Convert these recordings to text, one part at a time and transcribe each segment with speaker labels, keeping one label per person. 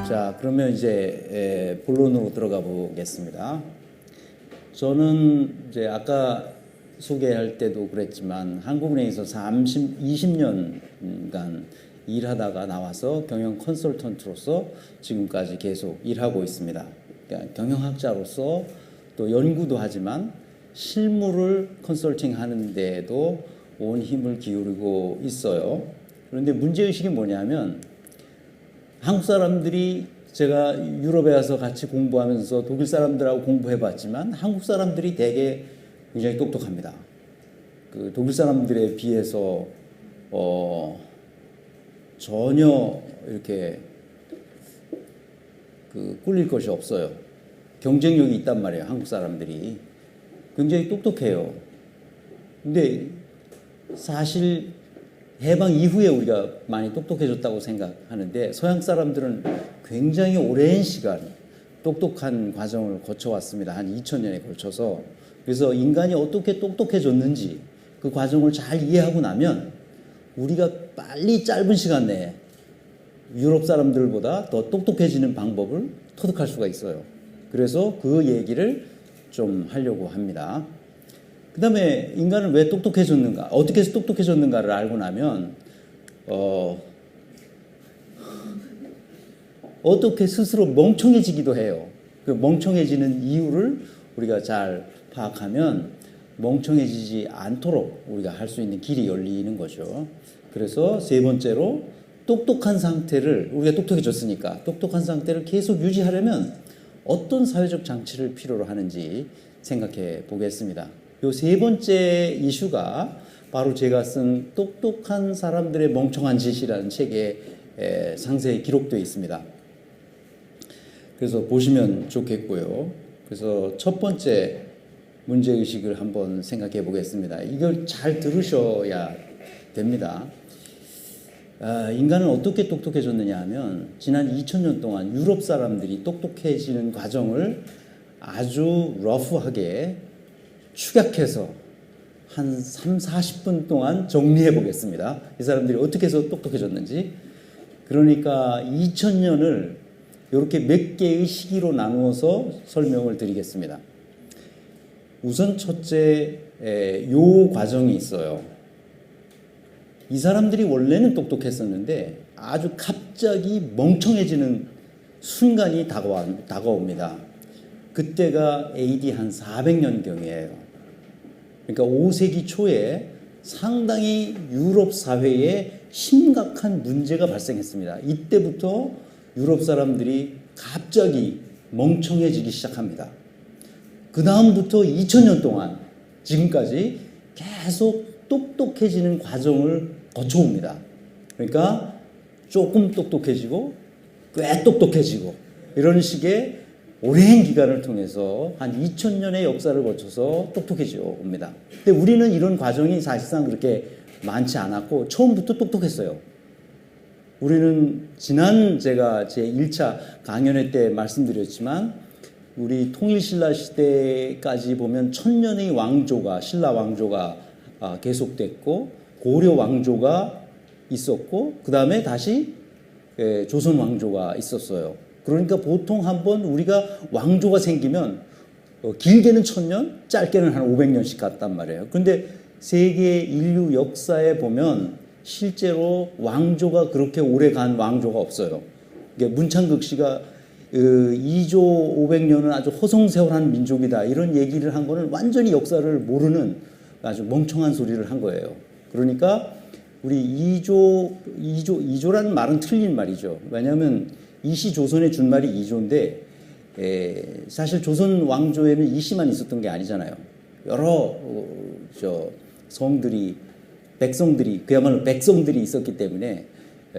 Speaker 1: 자, 그러면 이제 본론으로 들어가 보겠습니다. 저는 이제 아까 소개할 때도 그랬지만 한국은행에서 20년간 일하다가 나와서 경영 컨설턴트로서 지금까지 계속 일하고 있습니다. 그러니까 경영학자로서 또 연구도 하지만 실무를 컨설팅 하는 데에도 온 힘을 기울이고 있어요. 그런데 문제의식이 뭐냐면 한국 사람들이 제가 유럽에 와서 같이 공부하면서 독일 사람들하고 공부해봤지만 한국 사람들이 되게 굉장히 똑똑합니다. 그 독일 사람들에 비해서 전혀 이렇게 그 꿀릴 것이 없어요. 경쟁력이 있단 말이에요. 한국 사람들이 굉장히 똑똑해요. 근데 사실 해방 이후에 우리가 많이 똑똑해졌다고 생각하는데 서양 사람들은 굉장히 오랜 시간 똑똑한 과정을 거쳐왔습니다. 한 2000년에 걸쳐서. 그래서 인간이 어떻게 똑똑해졌는지 그 과정을 잘 이해하고 나면 우리가 빨리 짧은 시간 내에 유럽 사람들보다 더 똑똑해지는 방법을 터득할 수가 있어요. 그래서 그 얘기를 좀 하려고 합니다. 그 다음에 인간은 왜 똑똑해졌는가, 어떻게 해서 똑똑해졌는가를 알고 나면 어떻게 스스로 멍청해지기도 해요. 그 멍청해지는 이유를 우리가 잘 파악하면 멍청해지지 않도록 우리가 할 수 있는 길이 열리는 거죠. 그래서 세 번째로 똑똑한 상태를, 우리가 똑똑해졌으니까 똑똑한 상태를 계속 유지하려면 어떤 사회적 장치를 필요로 하는지 생각해 보겠습니다. 요 세 번째 이슈가 바로 제가 쓴 똑똑한 사람들의 멍청한 짓이라는 책에 상세히 기록되어 있습니다. 그래서 보시면 좋겠고요. 그래서 첫 번째 문제의식을 한번 생각해 보겠습니다. 이걸 잘 들으셔야 됩니다. 인간은 어떻게 똑똑해졌느냐 하면 지난 2000년 동안 유럽 사람들이 똑똑해지는 과정을 아주 러프하게 축약해서 한 3, 40분 동안 정리해 보겠습니다. 이 사람들이 어떻게 해서 똑똑해졌는지. 그러니까 2000년을 이렇게 몇 개의 시기로 나누어서 설명을 드리겠습니다. 우선 첫째, 요 과정이 있어요. 이 사람들이 원래는 똑똑했었는데 아주 갑자기 멍청해지는 순간이 다가옵니다. 그때가 AD 한 400년경이에요. 그러니까 5세기 초에 상당히 유럽 사회에 심각한 문제가 발생했습니다. 이때부터 유럽 사람들이 갑자기 멍청해지기 시작합니다. 그 다음부터 2000년 동안 지금까지 계속 똑똑해지는 과정을 거쳐옵니다. 그러니까 조금 똑똑해지고 꽤 똑똑해지고 이런 식의 오랜 기간을 통해서 한 2000년의 역사를 거쳐서 똑똑해져 옵니다. 근데 우리는 이런 과정이 사실상 그렇게 많지 않았고 처음부터 똑똑했어요. 우리는 지난 제가 제 1차 강연회 때 말씀드렸지만 우리 통일신라 시대까지 보면 1000년의 왕조가, 신라 왕조가 계속됐고 고려 왕조가 있었고 그 다음에 다시 조선 왕조가 있었어요. 그러니까 보통 한번 우리가 왕조가 생기면 길게는 1000년, 짧게는 한 500년씩 갔단 말이에요. 그런데 세계 인류 역사에 보면 실제로 왕조가 그렇게 오래 간 왕조가 없어요. 문창극 씨가 2조 500년은 아주 허송세월한 민족이다 이런 얘기를 한 거는 완전히 역사를 모르는 아주 멍청한 소리를 한 거예요. 그러니까 우리 2조라는 말은 틀린 말이죠. 왜냐하면 이시 조선의 준말이 2조인데 사실 조선 왕조에는 이시만 있었던 게 아니잖아요. 여러 성들이, 백성들이, 그야말로 백성들이 있었기 때문에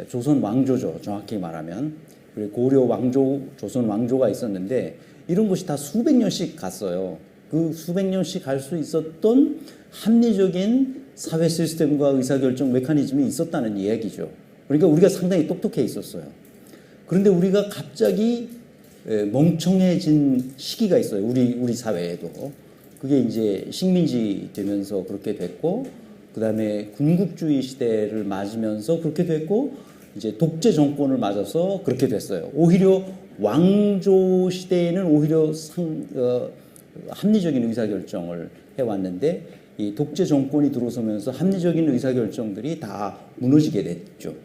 Speaker 1: 조선 왕조죠. 정확히 말하면. 그리고 고려 왕조, 조선 왕조가 있었는데 이런 것이 다 수백 년씩 갔어요. 그 수백 년씩 갈 수 있었던 합리적인 사회 시스템과 의사결정 메커니즘이 있었다는 이야기죠. 그러니까 우리가 상당히 똑똑해 있었어요. 그런데 우리가 갑자기 멍청해진 시기가 있어요. 우리 사회에도. 그게 이제 식민지 되면서 그렇게 됐고, 그 다음에 군국주의 시대를 맞으면서 그렇게 됐고, 이제 독재 정권을 맞아서 그렇게 됐어요. 오히려 왕조 시대에는 오히려 합리적인 의사결정을 해왔는데 이 독재 정권이 들어서면서 합리적인 의사결정들이 다 무너지게 됐죠.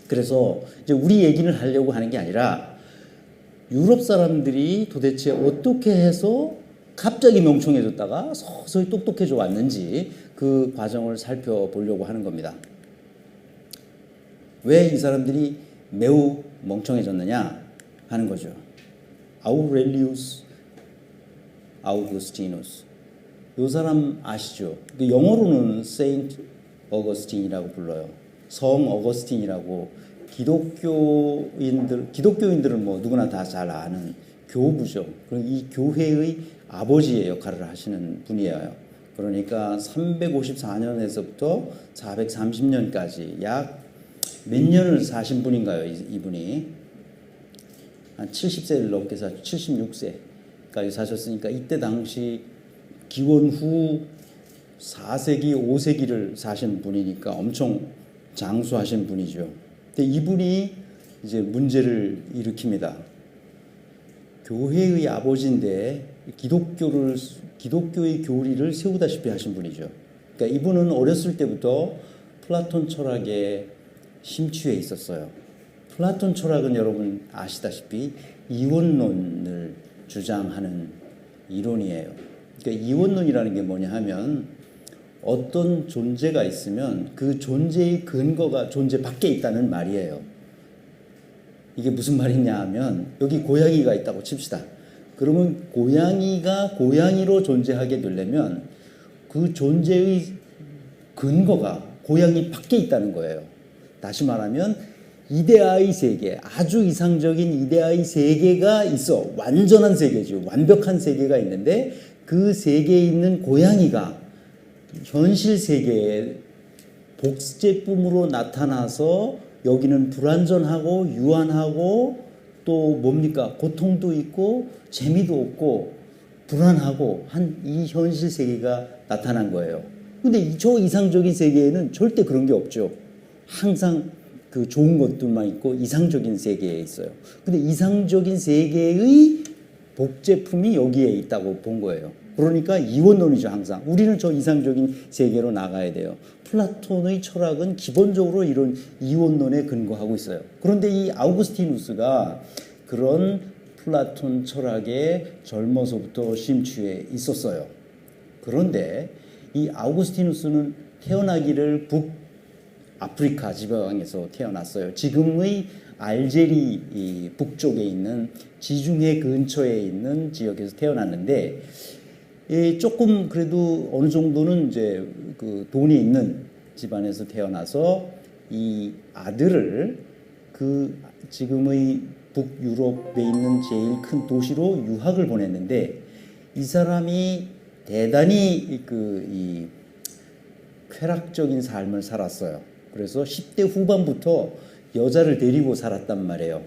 Speaker 1: 그래서 이제 우리 얘기를 하려고 하는 게 아니라 유럽 사람들이 도대체 어떻게 해서 갑자기 명청해졌다가 서서히 똑똑해져 왔는지 그 과정을 살펴보려고 하는 겁니다. 왜 이 사람들이 매우 멍청해졌느냐 하는 거죠. 아우렐리우스 아우구스티누스. 이 사람 아시죠? 영어로는 세인트 어거스틴이라고 불러요. 성 어거스틴이라고 기독교인들은 뭐 누구나 다 잘 아는 교부죠. 그럼 이 교회의 아버지의 역할을 하시는 분이에요. 그러니까 354년에서부터 430년까지 약 몇 년을 사신 분인가요? 이분이 한 70세를 넘게 76세까지 사셨으니까 이때 당시 기원 후 4세기, 5세기를 사신 분이니까 엄청 장수하신 분이죠. 근데 이분이 이제 문제를 일으킵니다. 교회의 아버지인데 기독교의 교리를 세우다시피 하신 분이죠. 그러니까 이분은 어렸을 때부터 플라톤 철학에 심취해 있었어요. 플라톤 철학은 여러분 아시다시피 이원론을 주장하는 이론이에요. 그러니까 이원론이라는 게 뭐냐 하면 어떤 존재가 있으면 그 존재의 근거가 존재 밖에 있다는 말이에요. 이게 무슨 말이냐 하면 여기 고양이가 있다고 칩시다. 그러면 고양이가 고양이로 존재하게 되려면 그 존재의 근거가 고양이 밖에 있다는 거예요. 다시 말하면 이데아의 세계, 아주 이상적인 이데아의 세계가 있어. 완전한 세계죠. 완벽한 세계가 있는데 그 세계에 있는 고양이가 현실 세계에 복제품으로 나타나서 여기는 불완전하고 유한하고 또 뭡니까? 고통도 있고 재미도 없고 불안하고 한 이 현실 세계가 나타난 거예요. 근데 저 이상적인 세계에는 절대 그런 게 없죠. 항상 그 좋은 것들만 있고 이상적인 세계에 있어요. 근데 이상적인 세계의 복제품이 여기에 있다고 본 거예요. 그러니까 이원론이죠, 항상. 우리는 저 이상적인 세계로 나가야 돼요. 플라톤의 철학은 기본적으로 이런 이원론에 근거하고 있어요. 그런데 이 아우구스티누스가 그런 플라톤 철학에 젊어서부터 심취해 있었어요. 그런데 이 아우구스티누스는 태어나기를 북아프리카 지방에서 태어났어요. 지금의 알제리 북쪽에 있는 지중해 근처에 있는 지역에서 태어났는데 조금 그래도 어느 정도는 이제 그 돈이 있는 집안에서 태어나서 이 아들을 그 지금의 북유럽에 있는 제일 큰 도시로 유학을 보냈는데 이 사람이 대단히 이 쾌락적인 삶을 살았어요. 그래서 10대 후반부터 여자를 데리고 살았단 말이에요.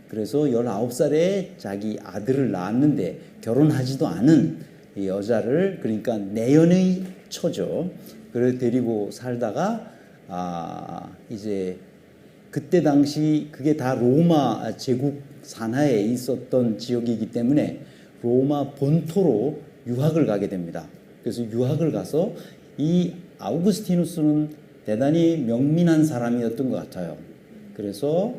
Speaker 1: 그래서 19살에 자기 아들을 낳았는데 결혼하지도 않은 여자를, 그러니까 내연의 처죠. 그를 데리고 살다가 이제 그때 당시 그게 다 로마 제국 산하에 있었던 지역이기 때문에 로마 본토로 유학을 가게 됩니다. 그래서 유학을 가서 이 아우구스티누스는 대단히 명민한 사람이었던 것 같아요. 그래서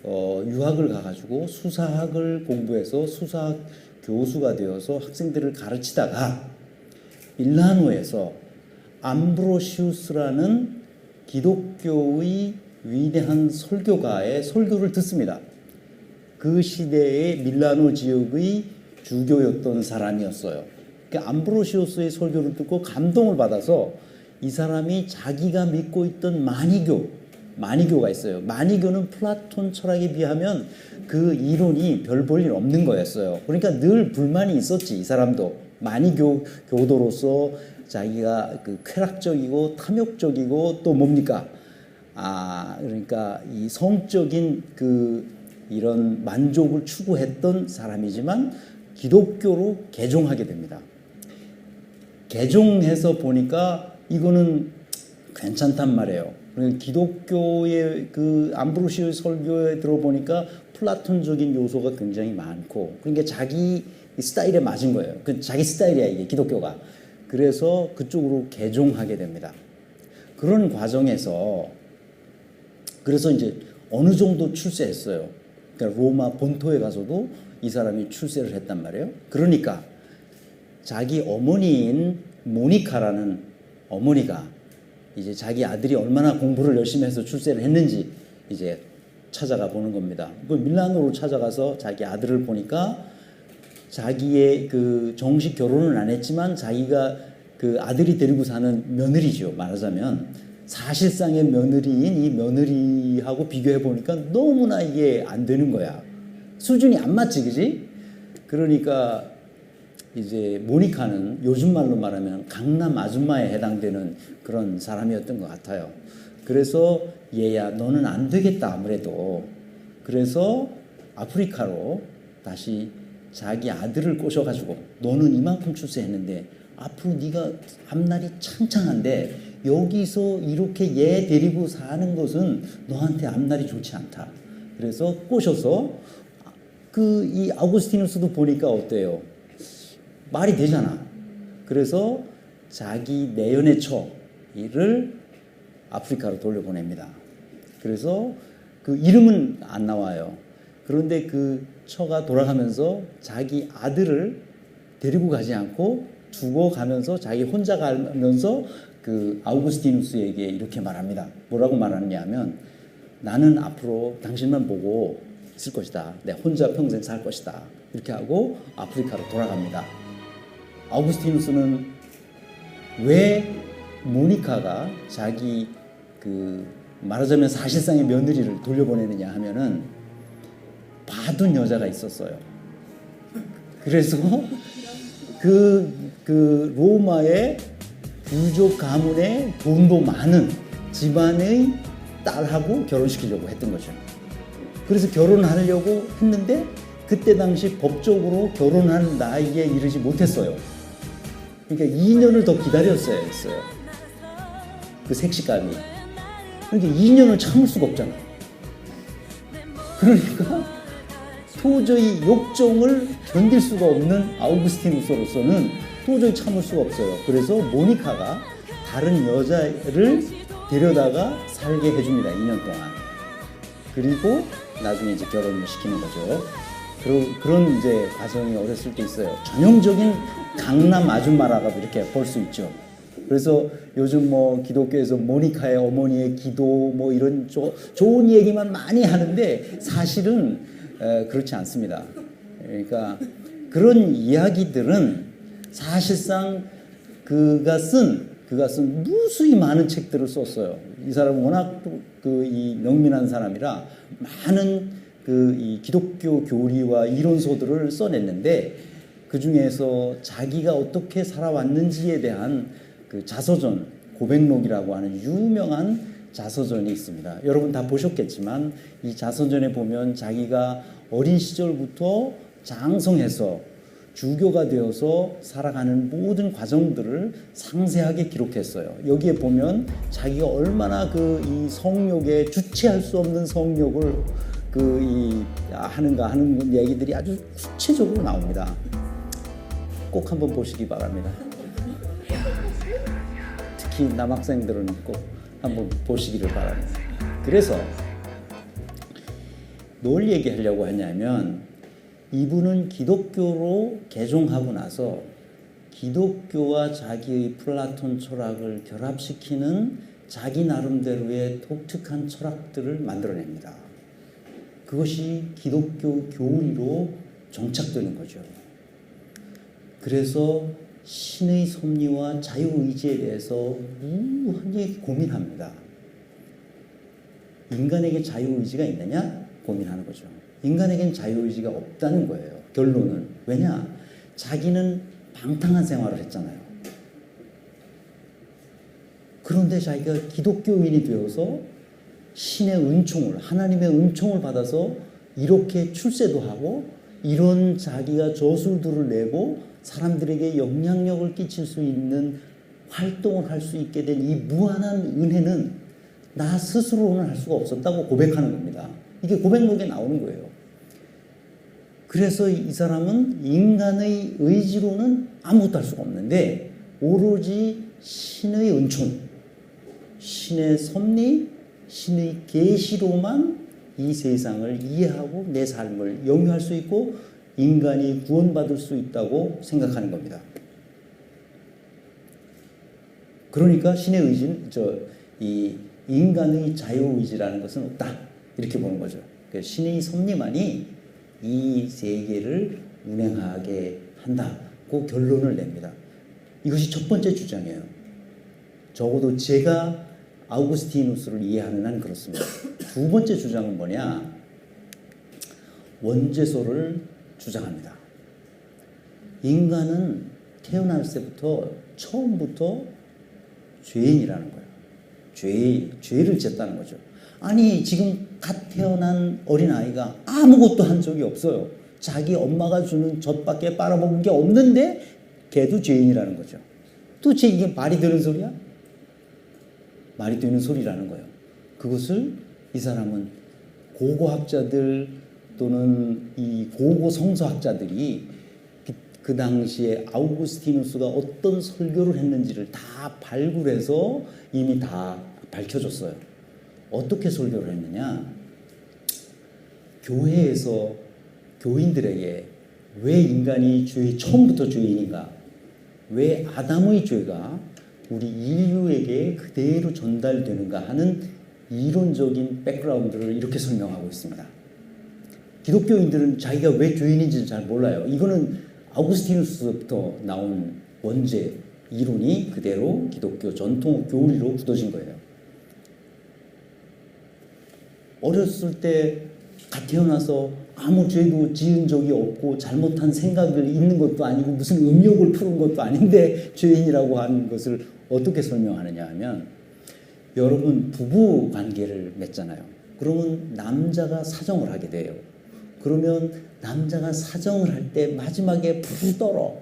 Speaker 1: 유학을 가가지고 수사학을 공부해서 수사학 교수가 되어서 학생들을 가르치다가 밀라노에서 암브로시우스라는 기독교의 위대한 설교가의 설교를 듣습니다. 그 시대의 밀라노 지역의 주교였던 사람이었어요. 그러니까 암브로시우스의 설교를 듣고 감동을 받아서 이 사람이 자기가 믿고 있던 마니교가 있어요. 마니교는 플라톤 철학에 비하면 그 이론이 별 볼 일 없는 거였어요. 그러니까 늘 불만이 있었지, 이 사람도. 마니교 교도로서 자기가 그 쾌락적이고 탐욕적이고 또 뭡니까? 그러니까 이 성적인 이런 만족을 추구했던 사람이지만 기독교로 개종하게 됩니다. 개종해서 보니까 이거는 괜찮단 말이에요. 기독교의 그 암브로시오의 설교에 들어보니까 플라톤적인 요소가 굉장히 많고, 그러니까 자기 스타일에 맞은 거예요. 그 자기 스타일이야, 이게 기독교가. 그래서 그쪽으로 개종하게 됩니다. 그런 과정에서 그래서 이제 어느 정도 출세했어요. 그러니까 로마 본토에 가서도 이 사람이 출세를 했단 말이에요. 그러니까 자기 어머니인 모니카라는 어머니가 이제 자기 아들이 얼마나 공부를 열심히 해서 출세를 했는지 이제 찾아가 보는 겁니다. 그 밀라노로 찾아가서 자기 아들을 보니까 자기의 그 정식 결혼은 안 했지만 자기가 그 아들이 데리고 사는 며느리죠. 말하자면 사실상의 며느리인 이 며느리하고 비교해 보니까 너무나 이게 안 되는 거야. 수준이 안 맞지, 그지? 그러니까 이제 모니카는 요즘 말로 말하면 강남 아줌마에 해당되는 그런 사람이었던 것 같아요. 그래서 얘야, 너는 안 되겠다, 아무래도. 그래서 아프리카로 다시 자기 아들을 꼬셔가지고, 너는 이만큼 출세했는데 앞으로 네가 앞날이 창창한데 여기서 이렇게 얘 데리고 사는 것은 너한테 앞날이 좋지 않다. 그래서 꼬셔서 그 이 아우구스티누스도 보니까 어때요? 말이 되잖아. 그래서 자기 내연의 처를 아프리카로 돌려보냅니다. 그래서 그 이름은 안 나와요. 그런데 그 처가 돌아가면서 자기 아들을 데리고 가지 않고 두고 가면서 자기 혼자 가면서 그 아우구스티누스에게 이렇게 말합니다. 뭐라고 말하느냐 하면, 나는 앞으로 당신만 보고 있을 것이다. 내 혼자 평생 살 것이다. 이렇게 하고 아프리카로 돌아갑니다. 아우구스티누스는 왜 모니카가 자기 그 말하자면 사실상의 며느리를 돌려보내느냐 하면은 봐둔 여자가 있었어요. 그래서 그 로마의 귀족 가문의 돈도 많은 집안의 딸하고 결혼시키려고 했던 거죠. 그래서 결혼하려고 했는데 그때 당시 법적으로 결혼할 나이에 이르지 못했어요. 그러니까 2년을 더 기다렸어야 했어요. 그 색시감이. 그러니까 2년을 참을 수가 없잖아. 그러니까 도저히 욕정을 견딜 수가 없는 아우구스티누스로서는 도저히 참을 수가 없어요. 그래서 모니카가 다른 여자를 데려다가 살게 해줍니다. 2년 동안. 그리고 나중에 이제 결혼을 시키는 거죠. 그런 이제 과정이 어렸을 때 있어요. 전형적인 강남 아줌마라고 이렇게 볼 수 있죠. 그래서 요즘 뭐 기독교에서 모니카의 어머니의 기도 뭐 이런 좋은 얘기만 많이 하는데 사실은 그렇지 않습니다. 그러니까 그런 이야기들은 사실상 그가 쓴 무수히 많은 책들을 썼어요. 이 사람은 워낙 이 명민한 사람이라 많은 이 기독교 교리와 이론서들을 써냈는데 그 중에서 자기가 어떻게 살아왔는지에 대한 그 자서전, 고백록이라고 하는 유명한 자서전이 있습니다. 여러분 다 보셨겠지만 이 자서전에 보면 자기가 어린 시절부터 장성해서 주교가 되어서 살아가는 모든 과정들을 상세하게 기록했어요. 여기에 보면 자기가 얼마나 이 성욕에 주체할 수 없는 성욕을 하는가 하는 얘기들이 아주 구체적으로 나옵니다. 꼭 한번 보시기 바랍니다. 특히 남학생들은 꼭 한번 보시기를 바랍니다. 그래서 뭘 얘기하려고 하냐면 이분은 기독교로 개종하고 나서 기독교와 자기의 플라톤 철학을 결합시키는 자기 나름대로의 독특한 철학들을 만들어냅니다. 그것이 기독교 교리로 정착되는 거죠. 그래서 신의 섭리와 자유의지에 대해서 무한히 고민합니다. 인간에게 자유의지가 있느냐? 고민하는 거죠. 인간에겐 자유의지가 없다는 거예요. 결론은. 왜냐? 자기는 방탕한 생활을 했잖아요. 그런데 자기가 기독교인이 되어서 신의 은총을, 하나님의 은총을 받아서 이렇게 출세도 하고 이런 자기가 저술들을 내고 사람들에게 영향력을 끼칠 수 있는 활동을 할 수 있게 된 이 무한한 은혜는 나 스스로는 할 수가 없었다고 고백하는 겁니다. 이게 고백록에 나오는 거예요. 그래서 이 사람은 인간의 의지로는 아무것도 할 수가 없는데 오로지 신의 은총, 신의 섭리, 신의 계시로만 이 세상을 이해하고 내 삶을 영위할 수 있고 인간이 구원받을 수 있다고 생각하는 겁니다. 그러니까 신의 의지는 이 인간의 자유의지라는 것은 없다 이렇게 보는 거죠. 신의 섭리만이 이 세계를 운행하게 한다고 결론을 냅니다. 이것이 첫 번째 주장이에요. 적어도 제가 아우구스티누스를 이해하는 한 그렇습니다. 두 번째 주장은 뭐냐? 원죄소를 주장합니다. 인간은 태어날 때부터 처음부터 죄인이라는 거예요. 죄를 짓다는 거죠. 아니 지금 갓 태어난 어린아이가 아무것도 한 적이 없어요. 자기 엄마가 주는 젖밖에 빨아먹은 게 없는데 걔도 죄인이라는 거죠. 도대체 이게 말이 되는 소리야? 말이 되는 소리라는 거예요. 그것을 이 사람은 고고학자들 또는 이 고고 성서학자들이 그 당시에 아우구스티누스가 어떤 설교를 했는지를 다 발굴해서 이미 다 밝혀줬어요. 어떻게 설교를 했느냐? 교회에서 교인들에게 왜 인간이 처음부터 죄인인가? 왜 아담의 죄가 우리 인류에게 그대로 전달되는가 하는 이론적인 백그라운드를 이렇게 설명하고 있습니다. 기독교인들은 자기가 왜 죄인인지는 잘 몰라요. 이거는 아우구스티누스부터 나온 원죄 이론이 그대로 기독교 전통 교리로 굳어진 거예요. 어렸을 때 갓 태어나서 아무 죄도 지은 적이 없고 잘못한 생각을 있는 것도 아니고 무슨 음욕을 푸는 것도 아닌데 죄인이라고 하는 것을 어떻게 설명하느냐 하면 여러분 부부 관계를 맺잖아요. 그러면 남자가 사정을 하게 돼요. 그러면 남자가 사정을 할 때 마지막에 불 떨어.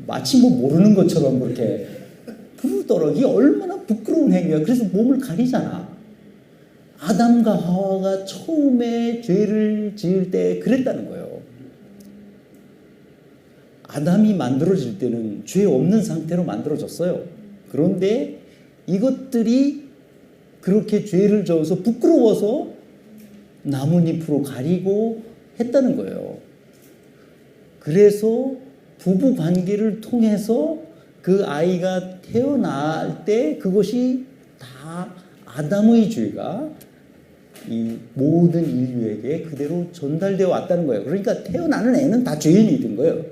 Speaker 1: 마치 뭐 모르는 것처럼 그렇게 불 떨어. 이게 얼마나 부끄러운 행위야. 그래서 몸을 가리잖아. 아담과 하와가 처음에 죄를 지을 때 그랬다는 거예요. 아담이 만들어질 때는 죄 없는 상태로 만들어졌어요. 그런데 이것들이 그렇게 죄를 저어서 부끄러워서 나뭇잎으로 가리고 했다는 거예요. 그래서 부부 관계를 통해서 그 아이가 태어날 때 그것이 다 아담의 죄가 이 모든 인류에게 그대로 전달되어 왔다는 거예요. 그러니까 태어나는 애는 다 죄인이 된 거예요.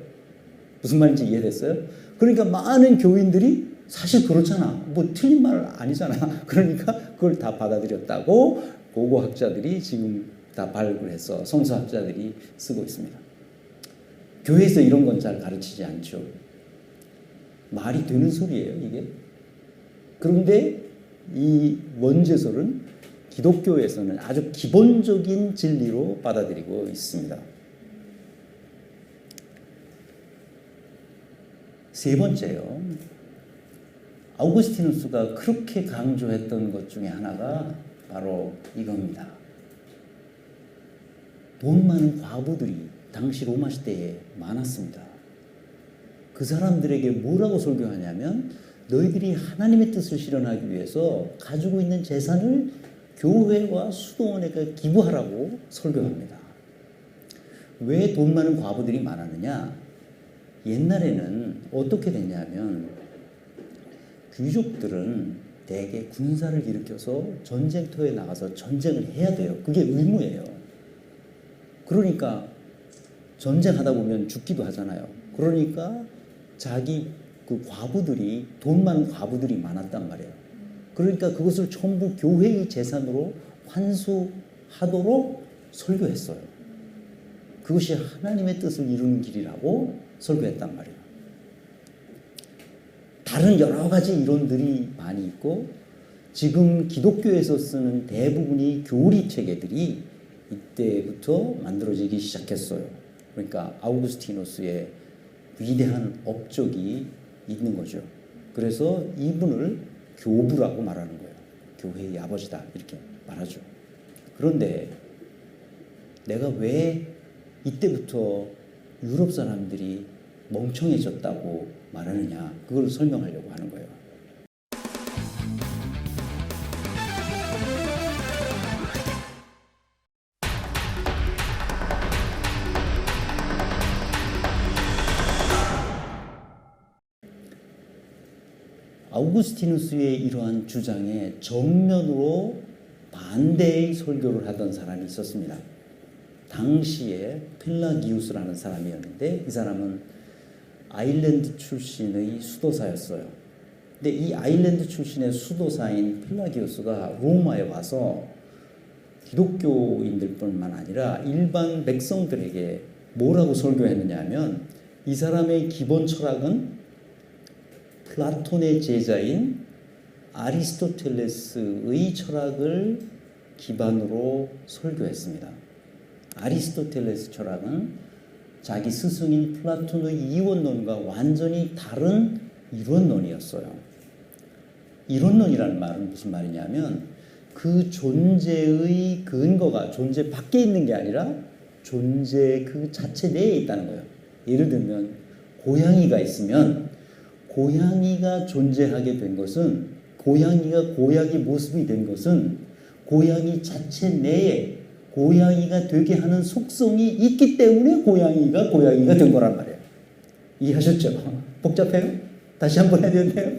Speaker 1: 무슨 말인지 이해됐어요? 그러니까 많은 교인들이 사실 그렇잖아. 뭐 틀린 말 아니잖아. 그러니까 그걸 다 받아들였다고 고고학자들이 지금 다 발굴해서 성서학자들이 쓰고 있습니다. 교회에서 이런 건 잘 가르치지 않죠. 말이 되는 소리예요, 이게. 그런데 이 원죄설은 기독교에서는 아주 기본적인 진리로 받아들이고 있습니다. 세 번째요. 아우구스티누스가 그렇게 강조했던 것 중에 하나가 바로 이겁니다. 돈 많은 과부들이 당시 로마 시대에 많았습니다. 그 사람들에게 뭐라고 설교하냐면 너희들이 하나님의 뜻을 실현하기 위해서 가지고 있는 재산을 교회와 수도원에게 기부하라고 설교합니다. 왜 돈 많은 과부들이 많았느냐? 옛날에는 어떻게 됐냐면 귀족들은 대개 군사를 일으켜서 전쟁터에 나가서 전쟁을 해야 돼요. 그게 의무예요. 그러니까 전쟁하다 보면 죽기도 하잖아요. 그러니까 자기 그 과부들이 돈 많은 과부들이 많았단 말이에요. 그러니까 그것을 전부 교회의 재산으로 환수하도록 설교했어요. 그것이 하나님의 뜻을 이루는 길이라고 설교했단 말이에요. 다른 여러 가지 이론들이 많이 있고 지금 기독교에서 쓰는 대부분이 교리 체계들이 이때부터 만들어지기 시작했어요. 그러니까 아우구스티누스의 위대한 업적이 있는 거죠. 그래서 이분을 교부라고 말하는 거예요. 교회의 아버지다 이렇게 말하죠. 그런데 내가 왜 이때부터 유럽 사람들이 멍청해졌다고 말하느냐, 그걸 설명하려고 하는 거예요. 아우구스티누스의 이러한 주장에 정면으로 반대의 설교를 하던 사람이 있었습니다. 당시에 펠라기우스라는 사람이었는데 이 사람은 아일랜드 출신의 수도사였어요. 근데 이 아일랜드 출신의 수도사인 펠라기우스가 로마에 와서 기독교인들뿐만 아니라 일반 백성들에게 뭐라고 설교했느냐 하면, 이 사람의 기본 철학은 플라톤의 제자인 아리스토텔레스의 철학을 기반으로 설교했습니다. 아리스토텔레스 철학은 자기 스승인 플라톤의 이원론과 완전히 다른 이론론이었어요. 이론론이라는 말은 무슨 말이냐면, 그 존재의 근거가 존재 밖에 있는 게 아니라 존재 그 자체 내에 있다는 거예요. 예를 들면 고양이가 있으면 고양이가 존재하게 된 것은, 고양이가 고양이 모습이 된 것은 고양이 자체 내에 고양이가 되게 하는 속성이 있기 때문에 고양이가 된 거란 말이에요. 이해하셨죠? 복잡해요? 다시 한번 해도 돼요?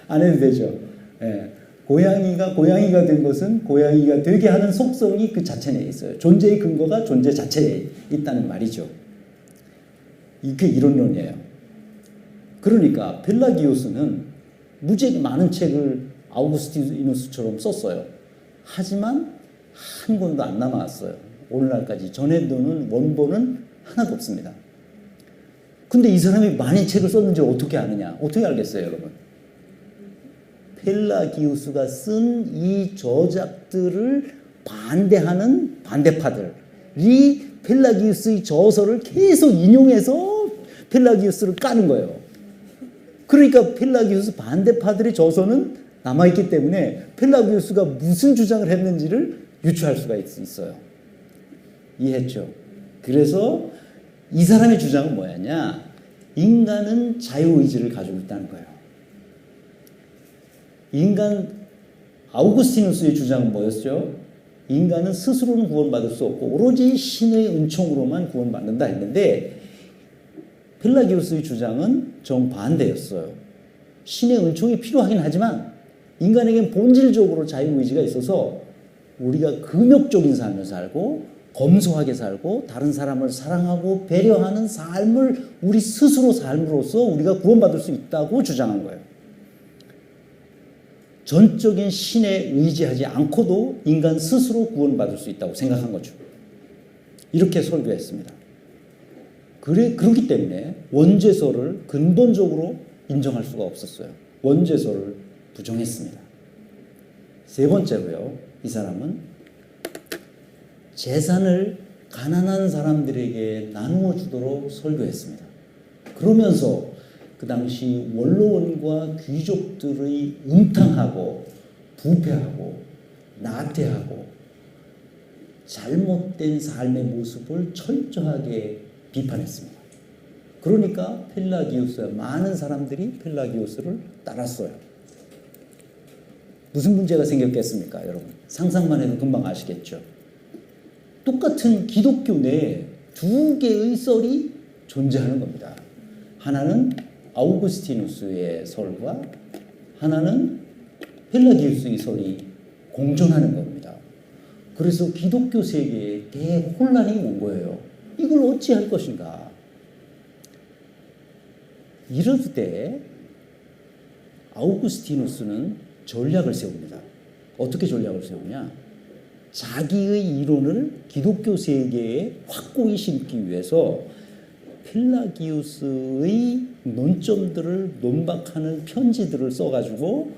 Speaker 1: 안 해도 되죠? 예. 고양이가 된 것은 고양이가 되게 하는 속성이 그 자체 내에 있어요. 존재의 근거가 존재 자체에 있다는 말이죠. 이게 이론론이에요. 그러니까 펠라기우스는 무지하게 많은 책을 아우구스티누스처럼 썼어요. 하지만 한 권도 안 남아왔어요. 오늘날까지 전해두는 원본은 하나도 없습니다. 근데 이 사람이 많이 책을 썼는지 어떻게 아느냐? 어떻게 알겠어요, 여러분? 펠라기우스가 쓴 이 저작들을 반대하는 반대파들이 펠라기우스의 저서를 계속 인용해서 펠라기우스를 까는 거예요. 그러니까 펠라기우스 반대파들의 저서는 남아있기 때문에 펠라기우스가 무슨 주장을 했는지를 유추할 수가 있어요. 이해했죠? 그래서 이 사람의 주장은 뭐였냐? 인간은 자유의지를 가지고 있다는 거예요. 아우구스티누스의 주장은 뭐였죠? 인간은 스스로는 구원받을 수 없고 오로지 신의 은총으로만 구원받는다 했는데, 펠라기우스의 주장은 정반대였어요. 신의 은총이 필요하긴 하지만 인간에겐 본질적으로 자유의지가 있어서 우리가 금욕적인 삶을 살고 검소하게 살고 다른 사람을 사랑하고 배려하는 삶을 우리 스스로 삶으로써 우리가 구원받을 수 있다고 주장한 거예요. 전적인 신에 의지하지 않고도 인간 스스로 구원받을 수 있다고 생각한 거죠. 이렇게 설교했습니다. 그렇기 때문에 원죄설을 근본적으로 인정할 수가 없었어요. 원죄설을 부정했습니다. 세 번째로요, 이 사람은 재산을 가난한 사람들에게 나누어 주도록 설교했습니다. 그러면서 그 당시 원로원과 귀족들의 음탕하고 부패하고 나태하고 잘못된 삶의 모습을 철저하게 비판했습니다. 그러니까 많은 사람들이 펠라기우스를 따랐어요. 무슨 문제가 생겼겠습니까, 여러분? 상상만 해도 금방 아시겠죠? 똑같은 기독교 내에 두 개의 썰이 존재하는 겁니다. 하나는 아우구스티누스의 설과 하나는 펠라기우스의 설이 공존하는 겁니다. 그래서 기독교 세계에 대혼란이 온 거예요. 이걸 어찌할 것인가? 이럴 때 아우구스티누스는 전략을 세웁니다. 어떻게 전략을 세우냐? 자기의 이론을 기독교 세계에 확고히 심기 위해서 펠라기우스의 논점들을 논박하는 편지들을 써가지고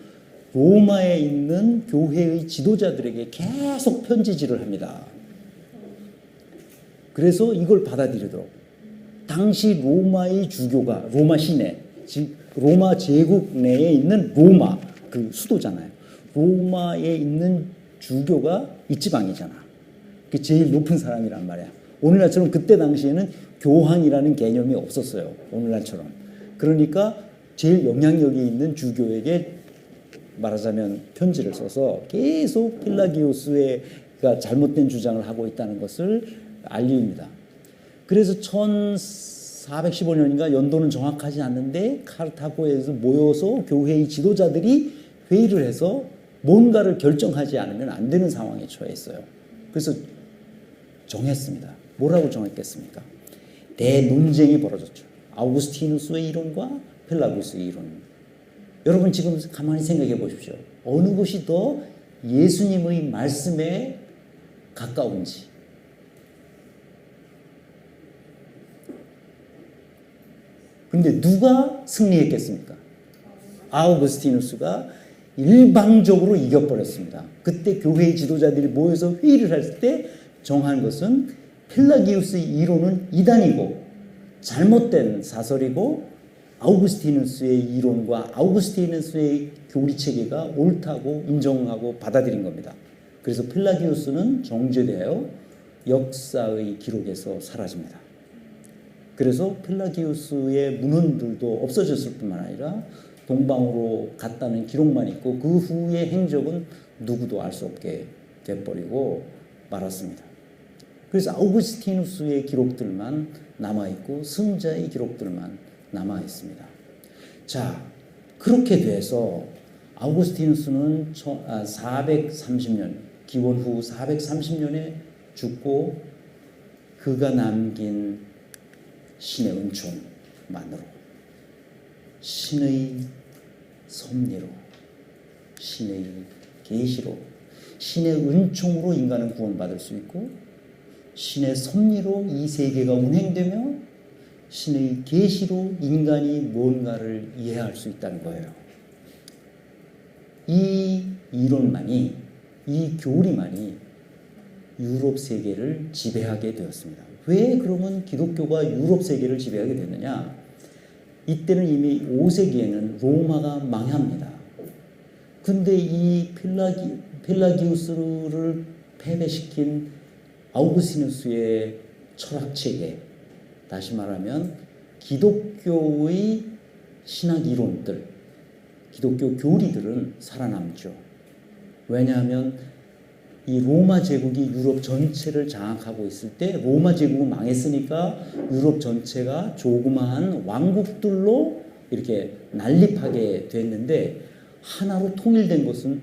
Speaker 1: 로마에 있는 교회의 지도자들에게 계속 편지질을 합니다. 그래서 이걸 받아들이도록 당시 로마의 주교가 로마 시내, 즉 로마 제국 내에 있는 로마 그 수도잖아요. 로마에 있는 주교가 이 지방이잖아. 그 제일 높은 사람이란 말이야. 오늘날처럼 그때 당시에는 교황이라는 개념이 없었어요. 오늘날처럼. 그러니까 제일 영향력이 있는 주교에게 말하자면 편지를 써서 계속 펠라기우스가 잘못된 주장을 하고 있다는 것을 알립니다. 그래서 1415년인가 연도는 정확하지 않는데 카르타고에서 모여서 교회의 지도자들이 회의를 해서 뭔가를 결정하지 않으면 안 되는 상황에 처했어요. 그래서 정했습니다. 뭐라고 정했겠습니까? 대논쟁이 벌어졌죠. 아우구스티누스의 이론과 펠라기우스의 이론. 여러분 지금 가만히 생각해 보십시오. 어느 것이 더 예수님의 말씀에 가까운지. 그런데 누가 승리했겠습니까? 아우구스티누스가 일방적으로 이겨버렸습니다. 그때 교회의 지도자들이 모여서 회의를 할 때 정한 것은 펠라기우스의 이론은 이단이고 잘못된 사설이고 아우구스티누스의 이론과 아우구스티누스의 교리 체계가 옳다고 인정하고 받아들인 겁니다. 그래서 펠라기우스는 정죄되어 역사의 기록에서 사라집니다. 그래서 펠라기우스의 문헌들도 없어졌을 뿐만 아니라 동방으로 갔다는 기록만 있고 그 후의 행적은 누구도 알 수 없게 돼버리고 말았습니다. 그래서 아우구스티누스의 기록들만 남아있고 승자의 기록들만 남아있습니다. 자, 그렇게 돼서 아우구스티누스는 430년, 기원 후 430년에 죽고 그가 남긴 신의 은총만으로, 신의 섭리로, 신의 계시로, 신의 은총으로 인간은 구원받을 수 있고 신의 섭리로 이 세계가 운행되며 신의 계시로 인간이 뭔가를 이해할 수 있다는 거예요. 이 이론만이, 이 교리만이 유럽 세계를 지배하게 되었습니다. 왜 그러면 기독교가 유럽 세계를 지배하게 됐느냐? 이때는 이미 5세기에는 로마가 망합니다. 근데 이 펠라기우스를 패배시킨 아우구스티누스의 철학체계, 다시 말하면 기독교의 신학 이론들, 기독교 교리들은 살아남죠. 왜냐하면 이 로마 제국이 유럽 전체를 장악하고 있을 때 로마 제국은 망했으니까 유럽 전체가 조그마한 왕국들로 이렇게 난립하게 됐는데 하나로 통일된 것은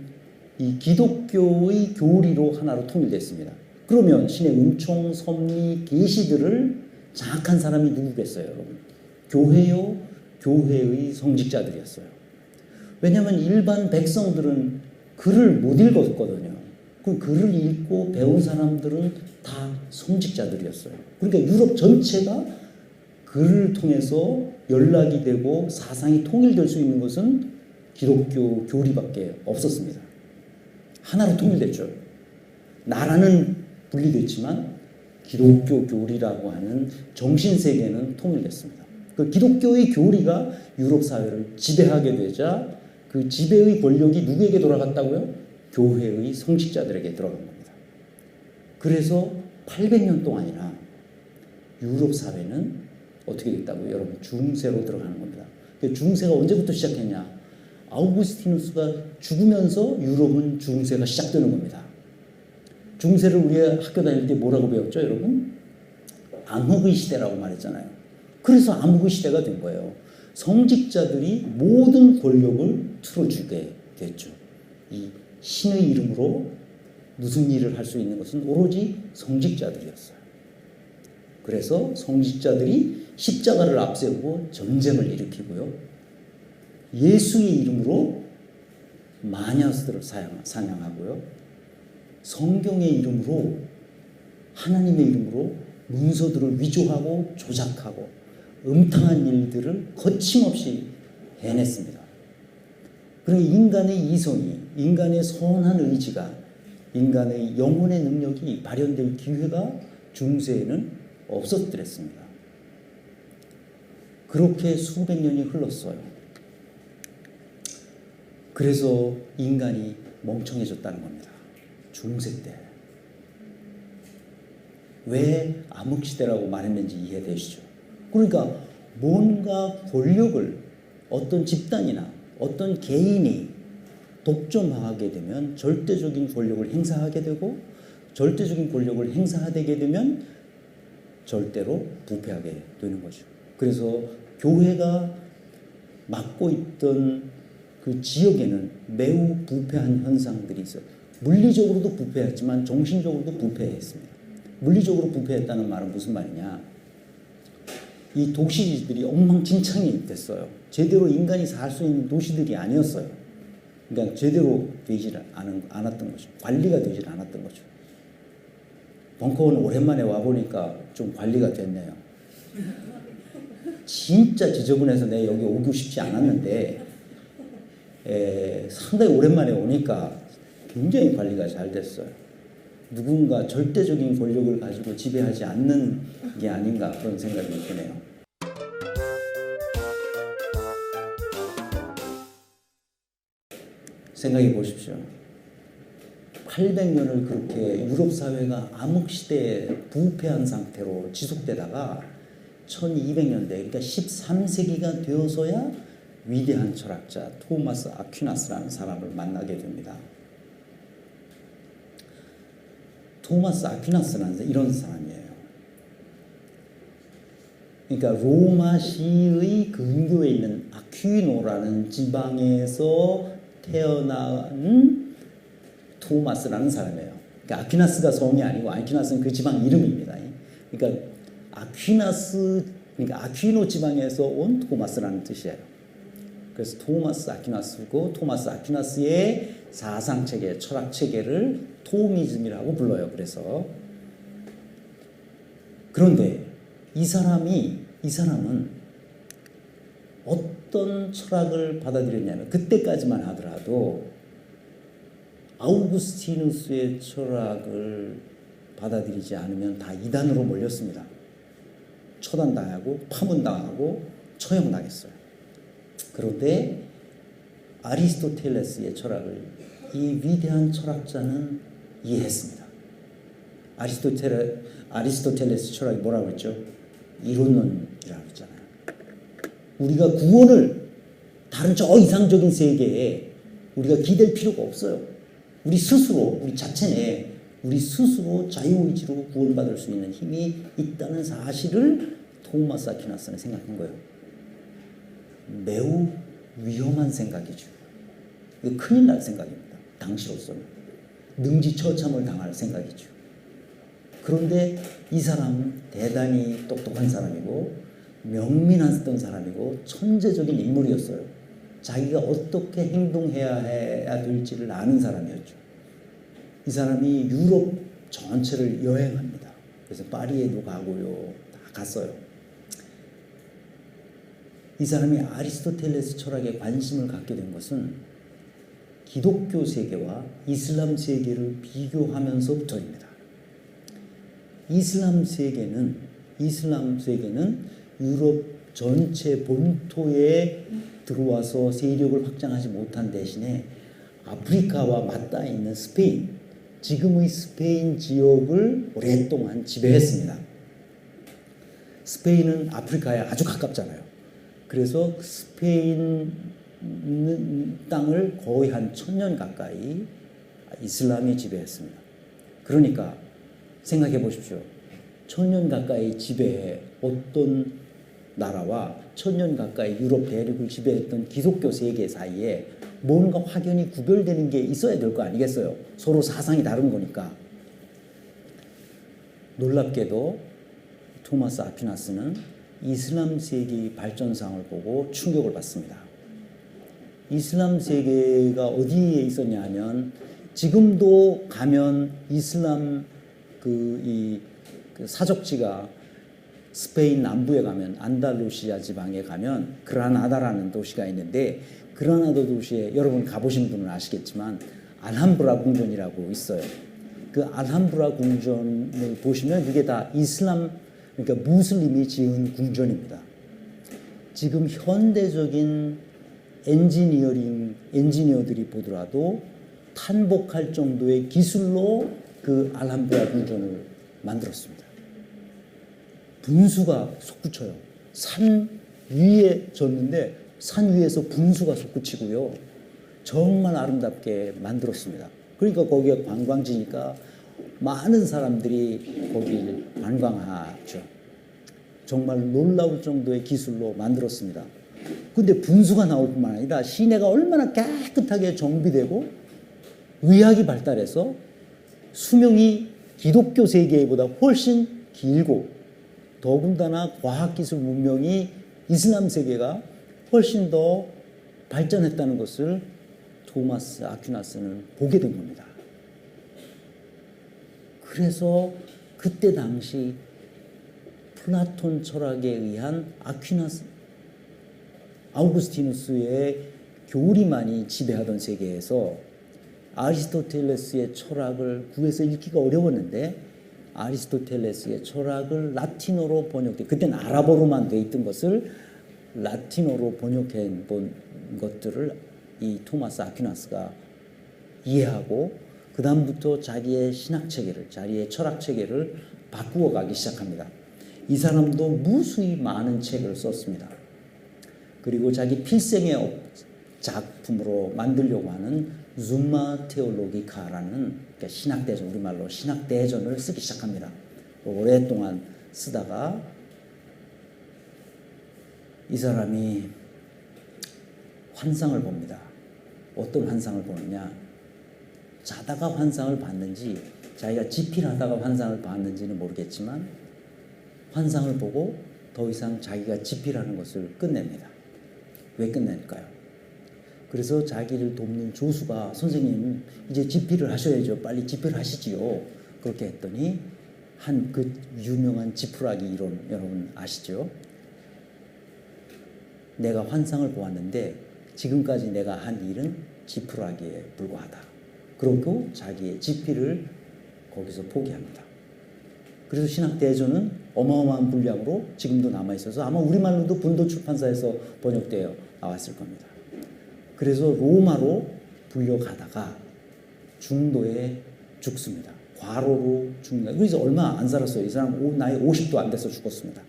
Speaker 1: 이 기독교의 교리로 하나로 통일됐습니다. 그러면 신의 은총, 섭리, 계시들을 장악한 사람이 누구겠어요, 여러분? 교회요, 교회의 성직자들이었어요. 왜냐하면 일반 백성들은 글을 못 읽었거든요. 그 글을 읽고 배운 사람들은 다 성직자들이었어요. 그러니까 유럽 전체가 글을 통해서 연락이 되고 사상이 통일될 수 있는 것은 기독교 교리밖에 없었습니다. 하나로 통일됐죠. 나라는 분리됐지만 기독교 교리라고 하는 정신세계는 통일됐습니다. 그 기독교의 교리가 유럽 사회를 지배하게 되자 그 지배의 권력이 누구에게 돌아갔다고요? 교회의 성직자들에게 들어간 겁니다. 그래서 800년 동안이나 유럽 사회는 어떻게 됐다고요? 여러분, 중세로 들어가는 겁니다. 중세가 언제부터 시작했냐? 아우구스티누스가 죽으면서 유럽은 중세가 시작되는 겁니다. 중세를 우리가 학교 다닐 때 뭐라고 배웠죠, 여러분? 암흑의 시대라고 말했잖아요. 그래서 암흑의 시대가 된 거예요. 성직자들이 모든 권력을 틀어주게 됐죠. 이 신의 이름으로 무슨 일을 할 수 있는 것은 오로지 성직자들이었어요. 그래서 성직자들이 십자가를 앞세우고 전쟁을 일으키고요. 예수의 이름으로 마녀들을 사냥하고요. 성경의 이름으로, 하나님의 이름으로 문서들을 위조하고 조작하고 음탕한 일들을 거침없이 해냈습니다. 그러니 인간의 이성이, 인간의 선한 의지가, 인간의 영혼의 능력이 발현될 기회가 중세에는 없었더랬습니다. 그렇게 수백 년이 흘렀어요. 그래서 인간이 멍청해졌다는 겁니다. 중세 때. 왜 암흑시대라고 말했는지 이해되시죠? 그러니까 뭔가 권력을 어떤 집단이나 어떤 개인이 독점하게 되면 절대적인 권력을 행사하게 되고, 절대적인 권력을 행사하게 되면 절대로 부패하게 되는 거죠. 그래서 교회가 맡고 있던 그 지역에는 매우 부패한 현상들이 있어요. 물리적으로도 부패했지만 정신적으로도 부패했습니다. 물리적으로 부패했다는 말은 무슨 말이냐? 이 도시들이 엉망진창이 됐어요. 제대로 인간이 살 수 있는 도시들이 아니었어요. 그러니까 제대로 되지 않았던 거죠. 관리가 되지 않았던 거죠. 벙커원 오랜만에 와보니까 좀 관리가 됐네요. 진짜 지저분해서 내가 여기 오고 싶지 않았는데 상당히 오랜만에 오니까 굉장히 관리가 잘 됐어요. 누군가 절대적인 권력을 가지고 지배하지 않는 게 아닌가 그런 생각이 드네요. 생각해 보십시오. 800년을 그렇게 유럽 사회가 암흑시대에 부패한 상태로 지속되다가 1200년대, 그러니까 13세기가 되어서야 위대한 철학자 토마스 아퀴나스라는 사람을 만나게 됩니다. 토마스 아퀴나스는 이런 사람이에요. 그러니까 로마시의 근교에 있는 아퀴노라는 지방에서 태어난 토마스라는 사람이에요. 그러니까 아퀴나스가 성이 아니고 아퀴나스는 그 지방 이름입니다. 그러니까 그러니까 아퀴노 지방에서 온 토마스라는 뜻이에요. 그래서 토마스 아퀴나스고, 토마스 아퀴나스의 사상체계, 철학체계를 토미즘이라고 불러요. 그런데 이 사람은 어떤 철학을 받아들였냐면, 그때까지만 하더라도 아우구스티누스의 철학을 받아들이지 않으면 다 이단으로 몰렸습니다. 처단당하고 파문당하고 처형당했어요. 그런데 아리스토텔레스의 철학을 이 위대한 철학자는 이해했습니다. 아리스토텔레스 철학이 뭐라고 했죠? 이론론이라고 했잖아요. 우리가 구원을 다른 저 이상적인 세계에 우리가 기댈 필요가 없어요. 우리 스스로, 우리 자체 우리 스스로 자유의지로 구원받을 수 있는 힘이 있다는 사실을 토마스 아퀴나스는 생각한 거예요. 매우 위험한 생각이죠. 이거 큰일 날 생각입니다. 당시로서는. 능지처참을 당할 생각이죠. 그런데 이 사람은 대단히 똑똑한 사람이고 명민했던 사람이고 천재적인 인물이었어요. 자기가 어떻게 행동해야 될지를 아는 사람이었죠. 이 사람이 유럽 전체를 여행합니다. 그래서 파리에도 가고요. 다 갔어요. 이 사람이 아리스토텔레스 철학에 관심을 갖게 된 것은 기독교 세계와 이슬람 세계를 비교하면서부터입니다. 이슬람 세계는 유럽 전체 본토에 들어와서 세력을 확장하지 못한 대신에 아프리카와 맞닿아 있는 스페인, 지금의 스페인 지역을 오랫동안 지배했습니다. 스페인은 아프리카에 아주 가깝잖아요. 그래서 스페인 땅을 거의 한 1000년 가까이 이슬람이 지배했습니다. 그러니까 생각해 보십시오. 1000년 가까이 지배해 어떤 나라와 1000년 가까이 유럽 대륙을 지배했던 기독교 세계 사이에 뭔가 확연히 구별되는 게 있어야 될 거 아니겠어요? 서로 사상이 다른 거니까. 놀랍게도 토마스 아퀴나스는 이슬람 세계의 발전상을 보고 충격을 받습니다. 이슬람 세계가 어디에 있었냐 하면, 지금도 가면 이슬람 그 사적지가 스페인 남부에 가면 안달루시아 지방에 가면 그라나다라는 도시가 있는데, 그라나다 도시에 여러분 가보신 분은 아시겠지만 알함브라 궁전이라고 있어요. 그 알함브라 궁전을 보시면 이게 다 이슬람, 그러니까 무슬림이 지은 궁전입니다. 지금 현대적인 엔지니어들이 보더라도 탄복할 정도의 기술로 그 알함브라 궁전을 만들었습니다. 분수가 솟구쳐요. 산 위에 졌는데 산 위에서 분수가 솟구치고요. 정말 아름답게 만들었습니다. 그러니까 거기가 관광지니까 많은 사람들이 거기를 관광하죠. 정말 놀라울 정도의 기술로 만들었습니다. 근데 분수가 나올 뿐만 아니라 시내가 얼마나 깨끗하게 정비되고 의학이 발달해서 수명이 기독교 세계보다 훨씬 길고 더군다나 과학기술 문명이 이슬람 세계가 훨씬 더 발전했다는 것을 토마스 아퀴나스는 보게 된 겁니다. 그래서 그때 당시 플라톤 철학에 의한 아우구스티누스의 교리만이 지배하던 세계에서 아리스토텔레스의 철학을 구해서 읽기가 어려웠는데 아리스토텔레스의 철학을 라틴어로 번역돼, 그때는 아랍어로만 돼 있던 것을 라틴어로 번역해 본 것들을 이 토마스 아퀴나스가 이해하고 그 다음부터 자기의 신학 체계를, 자기의 철학 체계를 바꾸어 가기 시작합니다. 이 사람도 무수히 많은 책을 썼습니다. 그리고 자기 필생의 작품으로 만들려고 하는 줌마 테올로기카라는, 그러니까 신학대전, 우리말로 신학대전을 쓰기 시작합니다. 오랫동안 쓰다가 이 사람이 환상을 봅니다. 어떤 환상을 보느냐? 자다가 환상을 봤는지 자기가 집필하다가 환상을 봤는지는 모르겠지만 환상을 보고 더 이상 자기가 집필하는 것을 끝냅니다. 왜 끝낼까요? 그래서 자기를 돕는 조수가 선생님 이제 집필을 하셔야죠. 빨리 집필하시지요. 그렇게 했더니 한 그 유명한 지푸라기 이론 여러분 아시죠? 내가 환상을 보았는데 지금까지 내가 한 일은 지푸라기에 불과하다. 그러고 자기의 집필을 거기서 포기합니다. 그래서 신학대전은 어마어마한 분량으로 지금도 남아있어서 아마 우리말로도 분도 출판사에서 번역되어 나왔을 겁니다. 그래서 로마로 불려가다가 중도에 죽습니다. 과로로 죽는다. 그래서 얼마 안 살았어요. 이 사람 나이 50도 안 돼서 죽었습니다.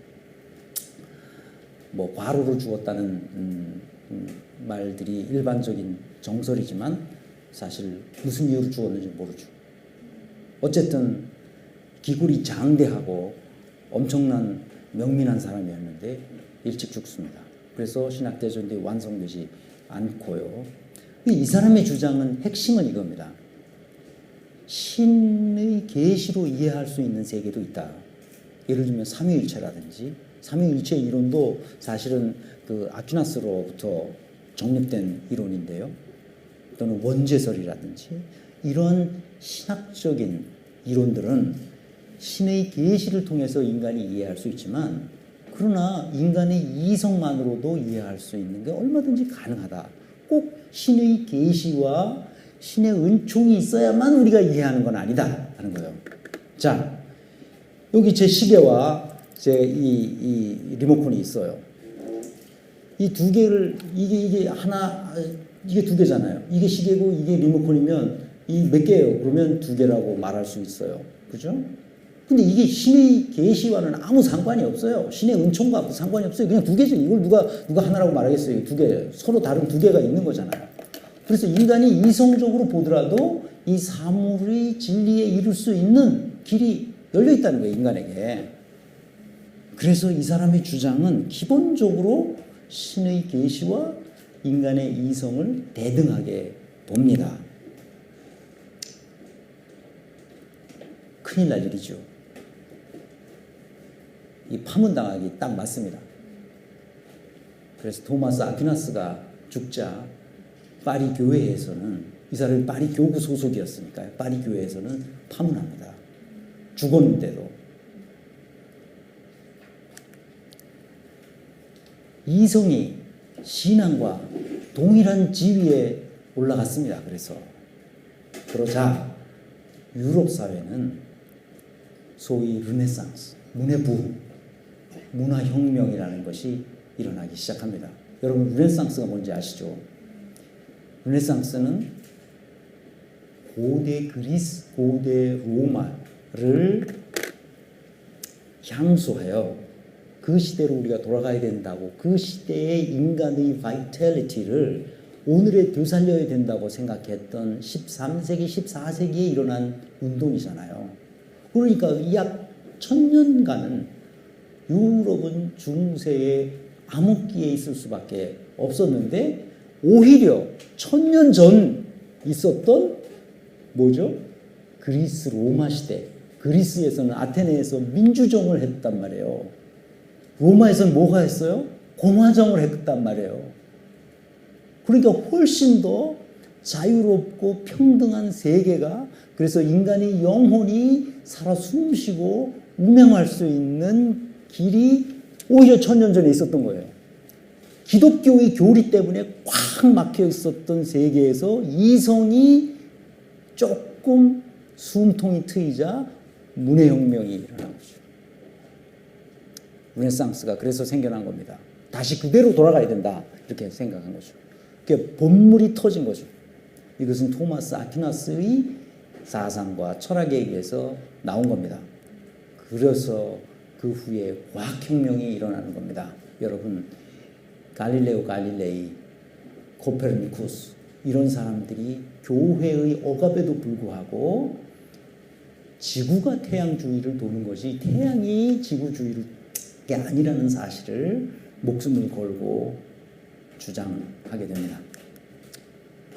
Speaker 1: 뭐 과로로 죽었다는 말들이 일반적인 정설이지만 사실 무슨 이유로 죽었는지 모르죠. 어쨌든 기골이 장대하고 엄청난 명민한 사람이었는데 일찍 죽습니다. 그래서 신학대전이 완성되지 않고요. 이 사람의 주장은 핵심은 이겁니다. 신의 계시로 이해할 수 있는 세계도 있다. 예를 들면 삼위일체라든지 삼위일체 이론도 사실은 그 아퀴나스로부터 정립된 이론인데요. 또는 원죄설이라든지 이런 신학적인 이론들은 신의 계시를 통해서 인간이 이해할 수 있지만 그러나 인간의 이성만으로도 이해할 수 있는 게 얼마든지 가능하다. 꼭 신의 계시와 신의 은총이 있어야만 우리가 이해하는 건 아니다 하는 거예요. 자, 여기 제 시계와 제 이 리모컨이 있어요. 이 두 개를 이게 하나 이게 두 개잖아요. 이게 시계고 이게 리모컨이면 이 몇 개예요? 그러면 두 개라고 말할 수 있어요. 그죠? 근데 이게 신의 계시와는 아무 상관이 없어요. 신의 은총과 상관이 없어요. 그냥 두 개죠. 이걸 누가 하나라고 말하겠어요. 두 개. 서로 다른 두 개가 있는 거잖아요. 그래서 인간이 이성적으로 보더라도 이 사물의 진리에 이룰 수 있는 길이 열려 있다는 거예요. 인간에게. 그래서 이 사람의 주장은 기본적으로 신의 계시와 인간의 이성을 대등하게 봅니다. 큰일 날 일이죠. 이 파문당하기 딱 맞습니다. 그래서 토마스 아퀴나스가 죽자 파리 교회에서는 이 사람이 파리 교구 소속이었으니까요. 파리 교회에서는 파문합니다. 죽었는데도. 이성이 신앙과 동일한 지위에 올라갔습니다. 그래서 그러자 유럽 사회는 소위 르네상스, 문해부흥, 문화혁명이라는 것이 일어나기 시작합니다. 여러분 르네상스가 뭔지 아시죠? 르네상스는 고대 그리스, 고대 로마를 향수하여 그 시대로 우리가 돌아가야 된다고, 그 시대의 인간의 바이탈리티를 오늘에 되살려야 된다고 생각했던 13세기, 14세기에 일어난 운동이잖아요. 그러니까 약 1000년간은 유럽은 중세의 암흑기에 있을 수밖에 없었는데, 오히려 1000년 전 있었던 뭐죠? 그리스 로마 시대. 그리스에서는 아테네에서 민주정을 했단 말이에요. 로마에서는 뭐가 했어요? 공화정을 했단 말이에요. 그러니까 훨씬 더 자유롭고 평등한 세계가, 그래서 인간이 영혼이 살아 숨쉬고 운행할 수 있는 길이 오히려 1000년 전에 있었던 거예요. 기독교의 교리 때문에 꽉 막혀 있었던 세계에서 이성이 조금 숨통이 트이자 문해혁명이 일어난 거죠. 르네상스가 그래서 생겨난 겁니다. 다시 그대로 돌아가야 된다, 이렇게 생각한 거죠. 그게 본물이 터진 거죠. 이것은 토마스 아퀴나스의 사상과 철학에 의해서 나온 겁니다. 그래서 그 후에 과학혁명이 일어나는 겁니다. 여러분, 갈릴레오 갈릴레이, 코페르니쿠스 이런 사람들이 교회의 억압에도 불구하고 지구가 태양 주위를 도는 것이 태양이 지구 주위를 게 아니라는 사실을 목숨을 걸고 주장하게 됩니다.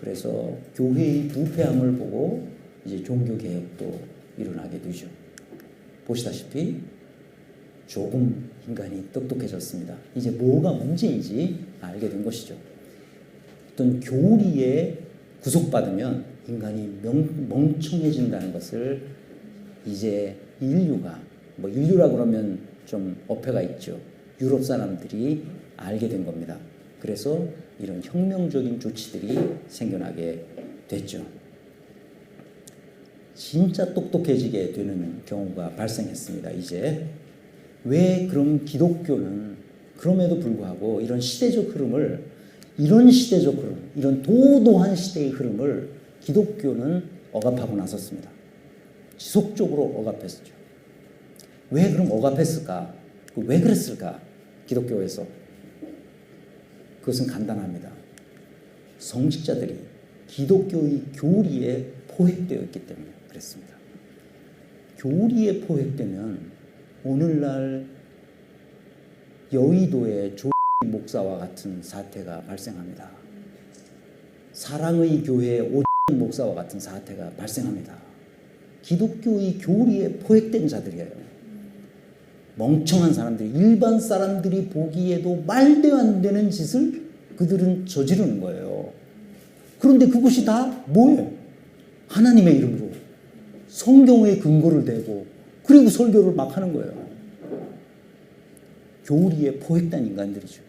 Speaker 1: 그래서 교회의 부패함을 보고 이제 종교개혁도 일어나게 되죠. 보시다시피 조금 인간이 똑똑해졌습니다. 이제 뭐가 문제인지 알게 된 것이죠. 어떤 교리에 구속받으면 인간이 멍청해진다는 것을 이제 인류가, 뭐 인류라고 그러면 좀 어폐가 있죠. 유럽 사람들이 알게 된 겁니다. 그래서 이런 혁명적인 조치들이 생겨나게 됐죠. 진짜 똑똑해지게 되는 경우가 발생했습니다. 이제 왜 그럼 기독교는 그럼에도 불구하고 이런 시대적 흐름을, 이런 도도한 시대의 흐름을 기독교는 억압하고 나섰습니다. 지속적으로 억압했었죠. 왜 그럼 억압했을까? 왜 그랬을까? 기독교에서. 그것은 간단합니다. 성직자들이 기독교의 교리에 포획되어 있기 때문에 그랬습니다. 교리에 포획되면 오늘날 여의도의 조 목사와 같은 사태가 발생합니다. 사랑의 교회 오 목사와 같은 사태가 발생합니다. 기독교의 교리에 포획된 자들이에요. 멍청한 사람들이, 일반 사람들이 보기에도 말도 안 되는 짓을 그들은 저지르는 거예요. 그런데 그것이 다 뭐예요? 하나님의 이름으로 성경의 근거를 대고 그리고 설교를 막 하는 거예요. 교리에 포획된 인간들이죠.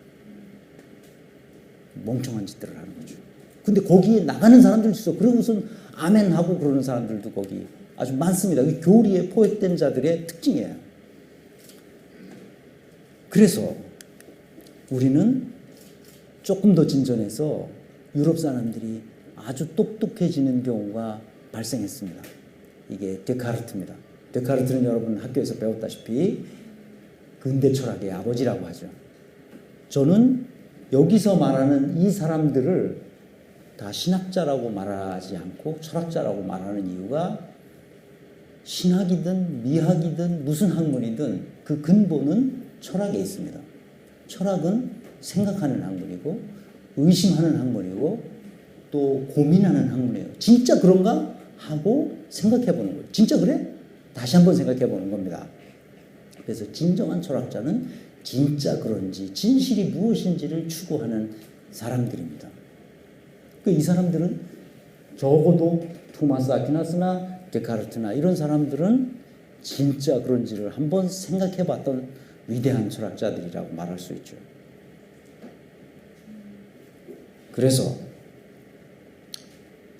Speaker 1: 멍청한 짓들을 하는 거죠. 근데 거기에 나가는 사람들도 있어. 그러고선 아멘하고 그러는 사람들도 거기 아주 많습니다. 교리에 포획된 자들의 특징이에요. 그래서 우리는 조금 더 진전해서 유럽 사람들이 아주 똑똑해지는 경우가 발생했습니다. 이게 데카르트입니다. 데카르트는 여러분 학교에서 배웠다시피 근대 철학의 아버지라고 하죠. 저는 여기서 말하는 이 사람들을 다 신학자라고 말하지 않고 철학자라고 말하는 이유가, 신학이든 미학이든 무슨 학문이든 그 근본은 철학에 있습니다. 철학은 생각하는 학문이고 의심하는 학문이고 또 고민하는 학문이에요. 진짜 그런가? 하고 생각해 보는 거예요. 진짜 그래? 다시 한번 생각해 보는 겁니다. 그래서 진정한 철학자는 진짜 그런지, 진실이 무엇인지를 추구하는 사람들입니다. 이 사람들은 적어도 토마스 아퀴나스나 데카르트나 이런 사람들은 진짜 그런지를 한번 생각해 봤던 위대한 철학자들이라고 말할 수 있죠. 그래서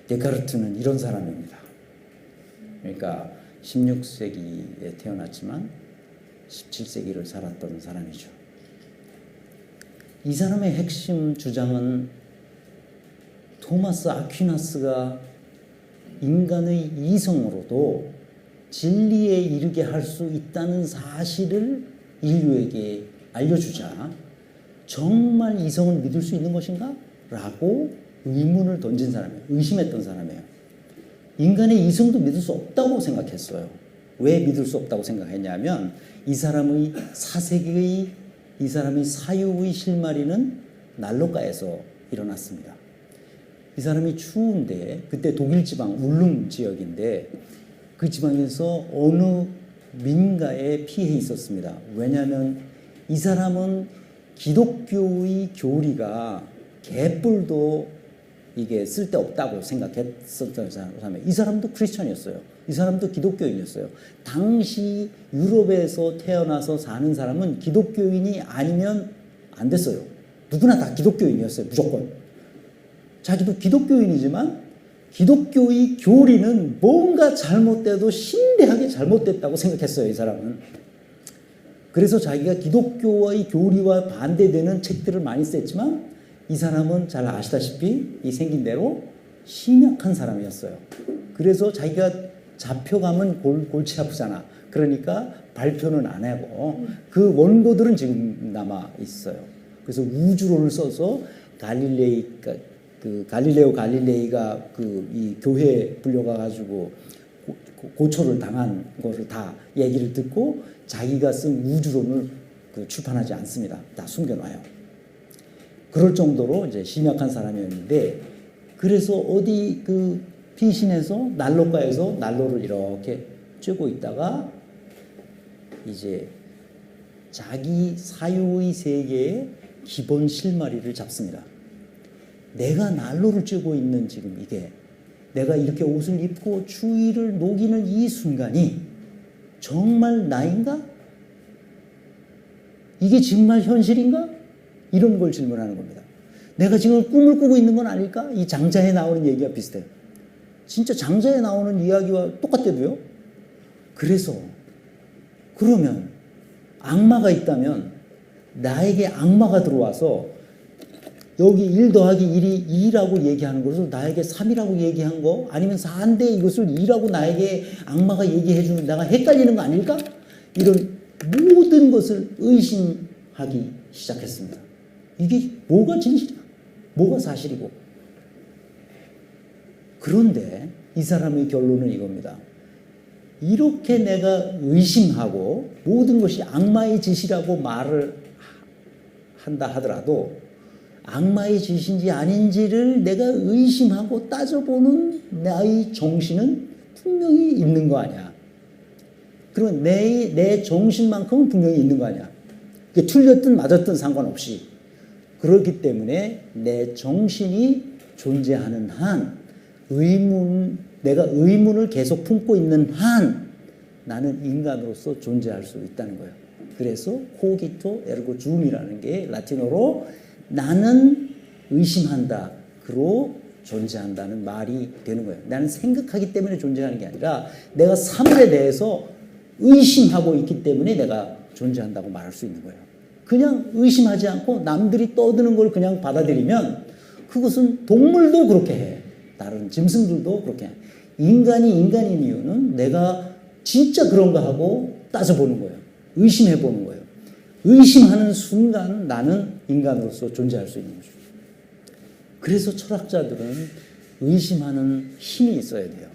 Speaker 1: 데카르트는 이런 사람입니다. 그러니까 16세기에 태어났지만 17세기를 살았던 사람이죠. 이 사람의 핵심 주장은 토마스 아퀴나스가 인간의 이성으로도 진리에 이르게 할 수 있다는 사실을 인류에게 알려주자 정말 이성을 믿을 수 있는 것인가? 라고 의문을 던진 사람이에요. 의심했던 사람이에요. 인간의 이성도 믿을 수 없다고 생각했어요. 왜 믿을 수 없다고 생각했냐면 이 사람의 사색의 이 사람의 사유의 실마리는 난로가에서 일어났습니다. 이 사람이 추운데 그때 독일 지방 울름 지역인데 그 지방에서 어느 민가에 피해 있었습니다. 왜냐하면 이 사람은 기독교의 교리가 개뿔도 이게 쓸데없다고 생각했었던 사람이에요. 이 사람도 크리스천이었어요. 이 사람도 기독교인이었어요. 당시 유럽에서 태어나서 사는 사람은 기독교인이 아니면 안 됐어요. 누구나 다 기독교인이었어요. 무조건. 자기도 기독교인이지만 기독교의 교리는 뭔가 잘못돼도 심대하게 잘못됐다고 생각했어요. 이 사람은. 그래서 자기가 기독교의 교리와 반대되는 책들을 많이 썼지만 이 사람은 잘 아시다시피 이 생긴 대로 심약한 사람이었어요. 그래서 자기가 잡혀가면 골치 아프잖아. 그러니까 발표는 안 하고 그 원고들은 지금 남아 있어요. 그래서 우주론을 써서 갈릴레오 갈릴레이가 그 이 교회에 불려가 가지고 고초를 당한 것을 다 얘기를 듣고 자기가 쓴 우주론을 출판하지 않습니다. 다 숨겨놔요. 그럴 정도로 이제 심약한 사람이었는데 그래서 어디 그 피신에서 난로가에서 난로를 이렇게 쬐고 있다가 이제 자기 사유의 세계의 기본 실마리를 잡습니다. 내가 난로를 쬐고 있는 지금 이게 내가 이렇게 옷을 입고 추위를 녹이는 이 순간이 정말 나인가? 이게 정말 현실인가? 이런 걸 질문하는 겁니다. 내가 지금 꿈을 꾸고 있는 건 아닐까? 이 장자에 나오는 얘기가 비슷해요. 진짜 장자에 나오는 이야기와 똑같대도요. 그래서 그러면 악마가 있다면 나에게 악마가 들어와서 여기 1 더하기 1이 2라고 얘기하는 것을 나에게 3이라고 얘기한 거 아니면 4인데 이것을 2라고 나에게 악마가 얘기해 주는 내가 헷갈리는 거 아닐까? 이런 모든 것을 의심하기 시작했습니다. 이게 뭐가 진실이야? 뭐가 사실이고? 그런데 이 사람의 결론은 이겁니다. 이렇게 내가 의심하고 모든 것이 악마의 짓이라고 말을 한다 하더라도 악마의 짓인지 아닌지를 내가 의심하고 따져보는 나의 정신은 분명히 있는 거 아니야. 그러면 내 정신만큼은 분명히 있는 거 아니야. 틀렸든 맞았든 상관없이. 그렇기 때문에 내 정신이 존재하는 한 내가 의문을 계속 품고 있는 한 나는 인간으로서 존재할 수 있다는 거예요. 그래서 코기토 에르고 줌이라는 게 라틴어로 나는 의심한다. 그로 존재한다는 말이 되는 거예요. 나는 생각하기 때문에 존재하는 게 아니라 내가 사물에 대해서 의심하고 있기 때문에 내가 존재한다고 말할 수 있는 거예요. 그냥 의심하지 않고 남들이 떠드는 걸 그냥 받아들이면 그것은 동물도 그렇게 해. 다른 짐승들도 그렇게 해. 인간이 인간인 이유는 내가 진짜 그런가 하고 따져보는 거예요. 의심해보는 거예요. 의심하는 순간 나는 인간으로서 존재할 수 있는 거죠. 그래서 철학자들은 의심하는 힘이 있어야 돼요.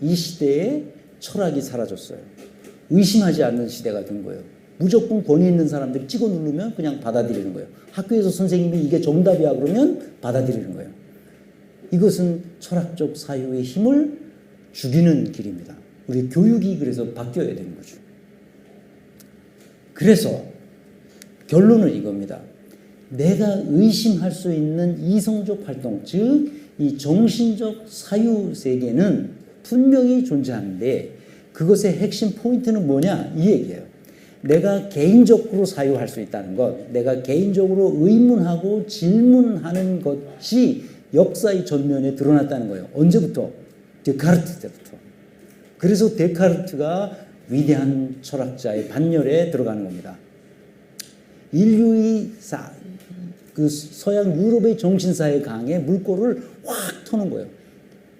Speaker 1: 이 시대에 철학이 사라졌어요. 의심하지 않는 시대가 된 거예요. 무조건 권위 있는 사람들이 찍어 누르면 그냥 받아들이는 거예요. 학교에서 선생님이 이게 정답이야 그러면 받아들이는 거예요. 이것은 철학적 사유의 힘을 죽이는 길입니다. 우리 교육이 그래서 바뀌어야 되는 거죠. 그래서 결론은 이겁니다. 내가 의심할 수 있는 이성적 활동, 즉 이 정신적 사유 세계는 분명히 존재하는데 그것의 핵심 포인트는 뭐냐? 이 얘기예요. 내가 개인적으로 사유할 수 있다는 것, 내가 개인적으로 의문하고 질문하는 것이 역사의 전면에 드러났다는 거예요. 언제부터? 데카르트 때부터. 그래서 데카르트가 위대한 철학자의 반열에 들어가는 겁니다. 인류의 그 서양 유럽의 정신사의 강에 물꼬를 확 터는 거예요.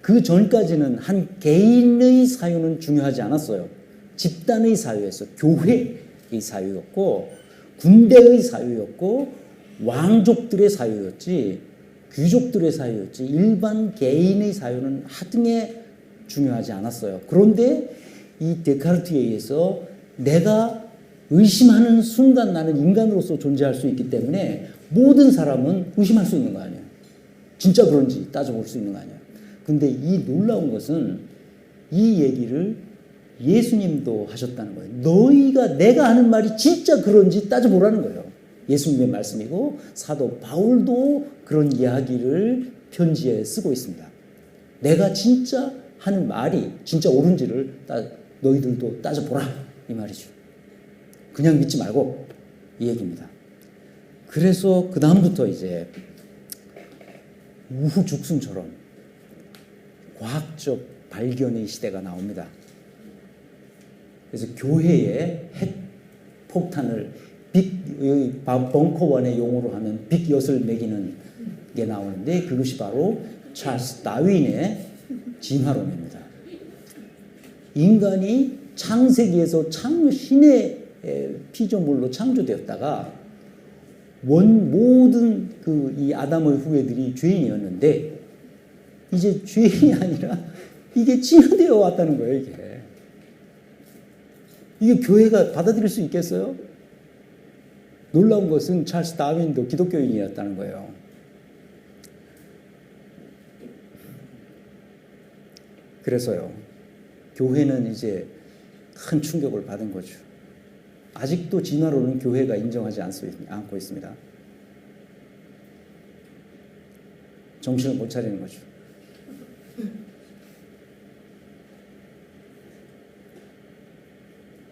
Speaker 1: 그 전까지는 한 개인의 사유는 중요하지 않았어요. 집단의 사유였어. 교회의 사유였고 군대의 사유였고 왕족들의 사유였지 귀족들의 사유였지 일반 개인의 사유는 하등에 중요하지 않았어요. 그런데 이 데카르트에 의해서 내가 의심하는 순간 나는 인간으로서 존재할 수 있기 때문에 모든 사람은 의심할 수 있는 거 아니에요. 진짜 그런지 따져볼 수 있는 거 아니에요. 근데 이 놀라운 것은 이 얘기를 예수님도 하셨다는 거예요. 너희가 내가 하는 말이 진짜 그런지 따져보라는 거예요. 예수님의 말씀이고 사도 바울도 그런 이야기를 편지에 쓰고 있습니다. 내가 진짜 하는 말이 진짜 옳은지를 너희들도 따져보라 이 말이죠. 그냥 믿지 말고 이 얘기입니다. 그래서 그 다음부터 이제 우후죽순처럼 과학적 발견의 시대가 나옵니다. 그래서 교회에 핵폭탄을 벙커원의 용어로 하면 빅엿을 매기는 게 나오는데 그것이 바로 찰스 다윈의 진화론입니다. 인간이 창세기에서 신의 피조물로 창조되었다가 모든 이 아담의 후예들이 죄인이었는데 이제 죄인이 아니라 이게 진화되어 왔다는 거예요. 이게 교회가 받아들일 수 있겠어요? 놀라운 것은 찰스 다윈도 기독교인이었다는 거예요. 그래서요, 교회는 이제 큰 충격을 받은 거죠. 아직도 진화론은 교회가 인정하지 않고 있습니다. 정신을 못 차리는 거죠.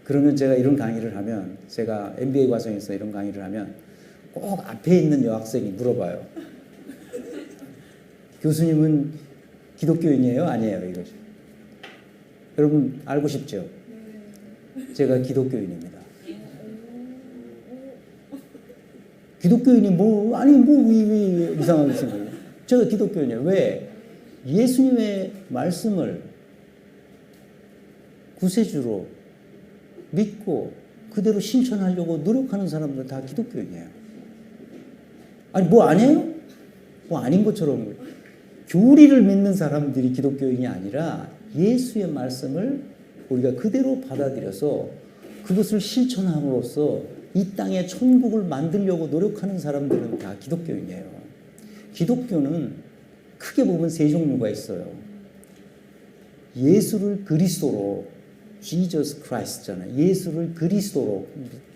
Speaker 1: 그러면 제가 이런 강의를 하면, 제가 MBA 과정에서 이런 강의를 하면 꼭 앞에 있는 여학생이 물어봐요. 교수님은 기독교인이에요? 아니에요? 이거죠. 여러분 알고 싶죠? 제가 기독교인입니다. 기독교인이 왜 이상하게 생각해요? 제가 기독교인이에요. 왜? 예수님의 말씀을 구세주로 믿고 그대로 실천하려고 노력하는 사람들 다 기독교인이에요. 아니 뭐 아니에요? 뭐 아닌 것처럼 교리를 믿는 사람들이 기독교인이 아니라 예수의 말씀을 우리가 그대로 받아들여서 그것을 실천함으로써 이 땅에 천국을 만들려고 노력하는 사람들은 다 기독교인이에요. 기독교는 크게 보면 세 종류가 있어요. 예수를 그리스도로 Jesus Christ잖아요. 예수를 그리스도로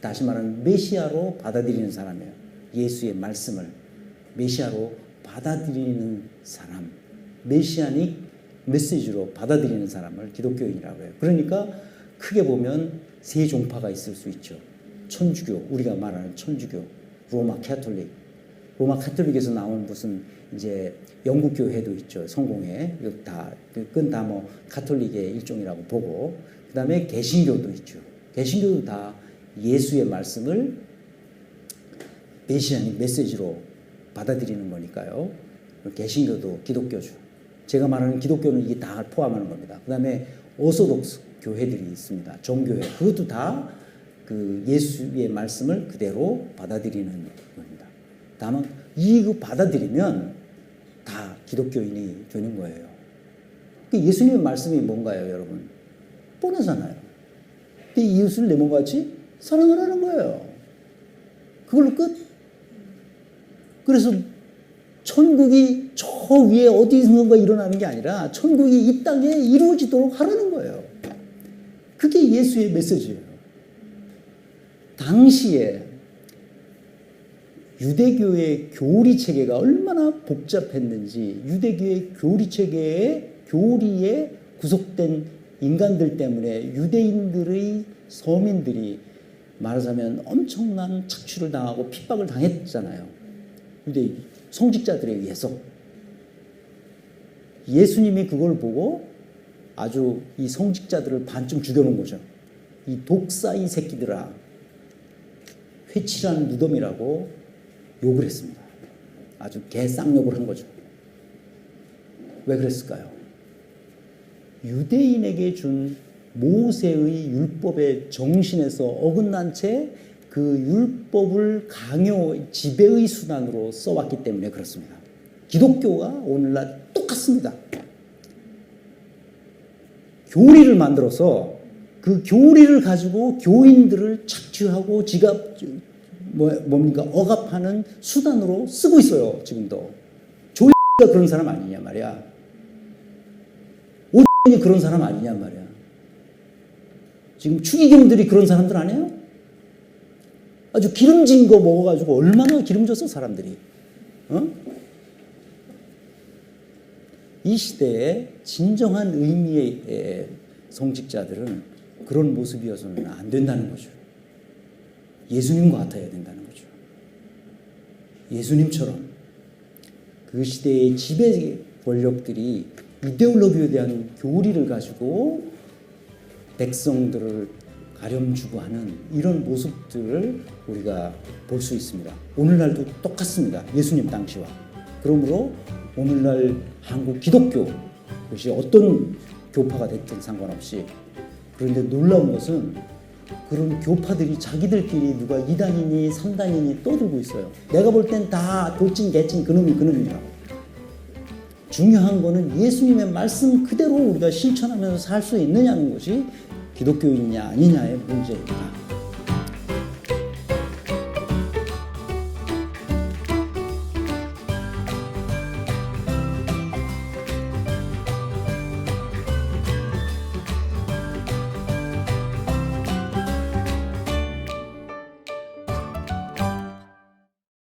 Speaker 1: 다시 말하면 메시아로 받아들이는 사람이에요. 예수의 말씀을 메시아로 받아들이는 사람, 메시아닉 메시지로 받아들이는 사람을 기독교인이라고 해요. 그러니까 크게 보면 세 종파가 있을 수 있죠. 천주교, 우리가 말하는 천주교, 로마 캐톨릭. 로마 캐톨릭에서 나온 무슨 이제 영국 교회도 있죠. 성공회. 그건 다 뭐 가톨릭의 일종이라고 보고, 그 다음에 개신교도 있죠. 개신교도 다 예수의 말씀을 메시아닉 메시지로 받아들이는 거니까요. 개신교도 기독교죠. 제가 말하는 기독교는 이게 다 포함하는 겁니다. 그 다음에 오소독스 교회들이 있습니다. 종교회. 그것도 다 그 예수의 말씀을 그대로 받아들이는 겁니다. 다만 이거 받아들이면 다 기독교인이 되는 거예요. 예수님의 말씀이 뭔가요, 여러분? 뻔하잖아요. 근데 이웃을 내 몸같이 사랑하라는 거예요. 그걸로 끝. 그래서 천국이 저 위에 어디선가 일어나는 게 아니라 천국이 이 땅에 이루어지도록 하라는 거예요. 그게 예수의 메시지예요. 당시에 유대교의 교리 체계가 얼마나 복잡했는지, 유대교의 교리 체계의 교리에 구속된 인간들 때문에 유대인들의 서민들이 말하자면 엄청난 착취를 당하고 핍박을 당했잖아요. 유대인 성직자들에 의해서. 예수님이 그걸 보고 아주 이 성직자들을 반쯤 죽여놓은 거죠. 이 독사이 새끼들아, 회칠한 무덤이라고 욕을 했습니다. 아주 개쌍욕을 한 거죠. 왜 그랬을까요? 유대인에게 준 모세의 율법의 정신에서 어긋난 채 그 율법을 강요, 지배의 수단으로 써왔기 때문에 그렇습니다. 기독교가 오늘날 똑같습니다. 교리를 만들어서 그 교리를 가지고 교인들을 착취하고 억압하는 수단으로 쓰고 있어요. 지금도. 조이가 그런 사람 아니냐 말이야. 오이 그런 사람 아니냐 말이야. 지금 추기경들이 그런 사람들 아니에요? 아주 기름진 거 먹어가지고 얼마나 기름졌어 사람들이. 이 시대에 진정한 의미의 성직자들은 그런 모습이어서는 안 된다는 거죠. 예수님과 같아야 된다는 거죠. 예수님처럼 그 시대의 지배 권력들이 이데올로기에 대한 교리를 가지고 백성들을 가렴주고 하는 이런 모습들을 우리가 볼 수 있습니다. 오늘날도 똑같습니다. 예수님 당시와. 그러므로 오늘날 한국 기독교, 그것이 어떤 교파가 됐든 상관없이, 그런데 놀라운 것은 그런 교파들이 자기들끼리 누가 2단이니 3단이니 떠들고 있어요. 내가 볼 땐 다 돌진 개찐 그놈이 그놈이라고. 중요한 거는 예수님의 말씀 그대로 우리가 실천하면서 살 수 있느냐는 것이 기독교인이냐 아니냐의 문제입니다.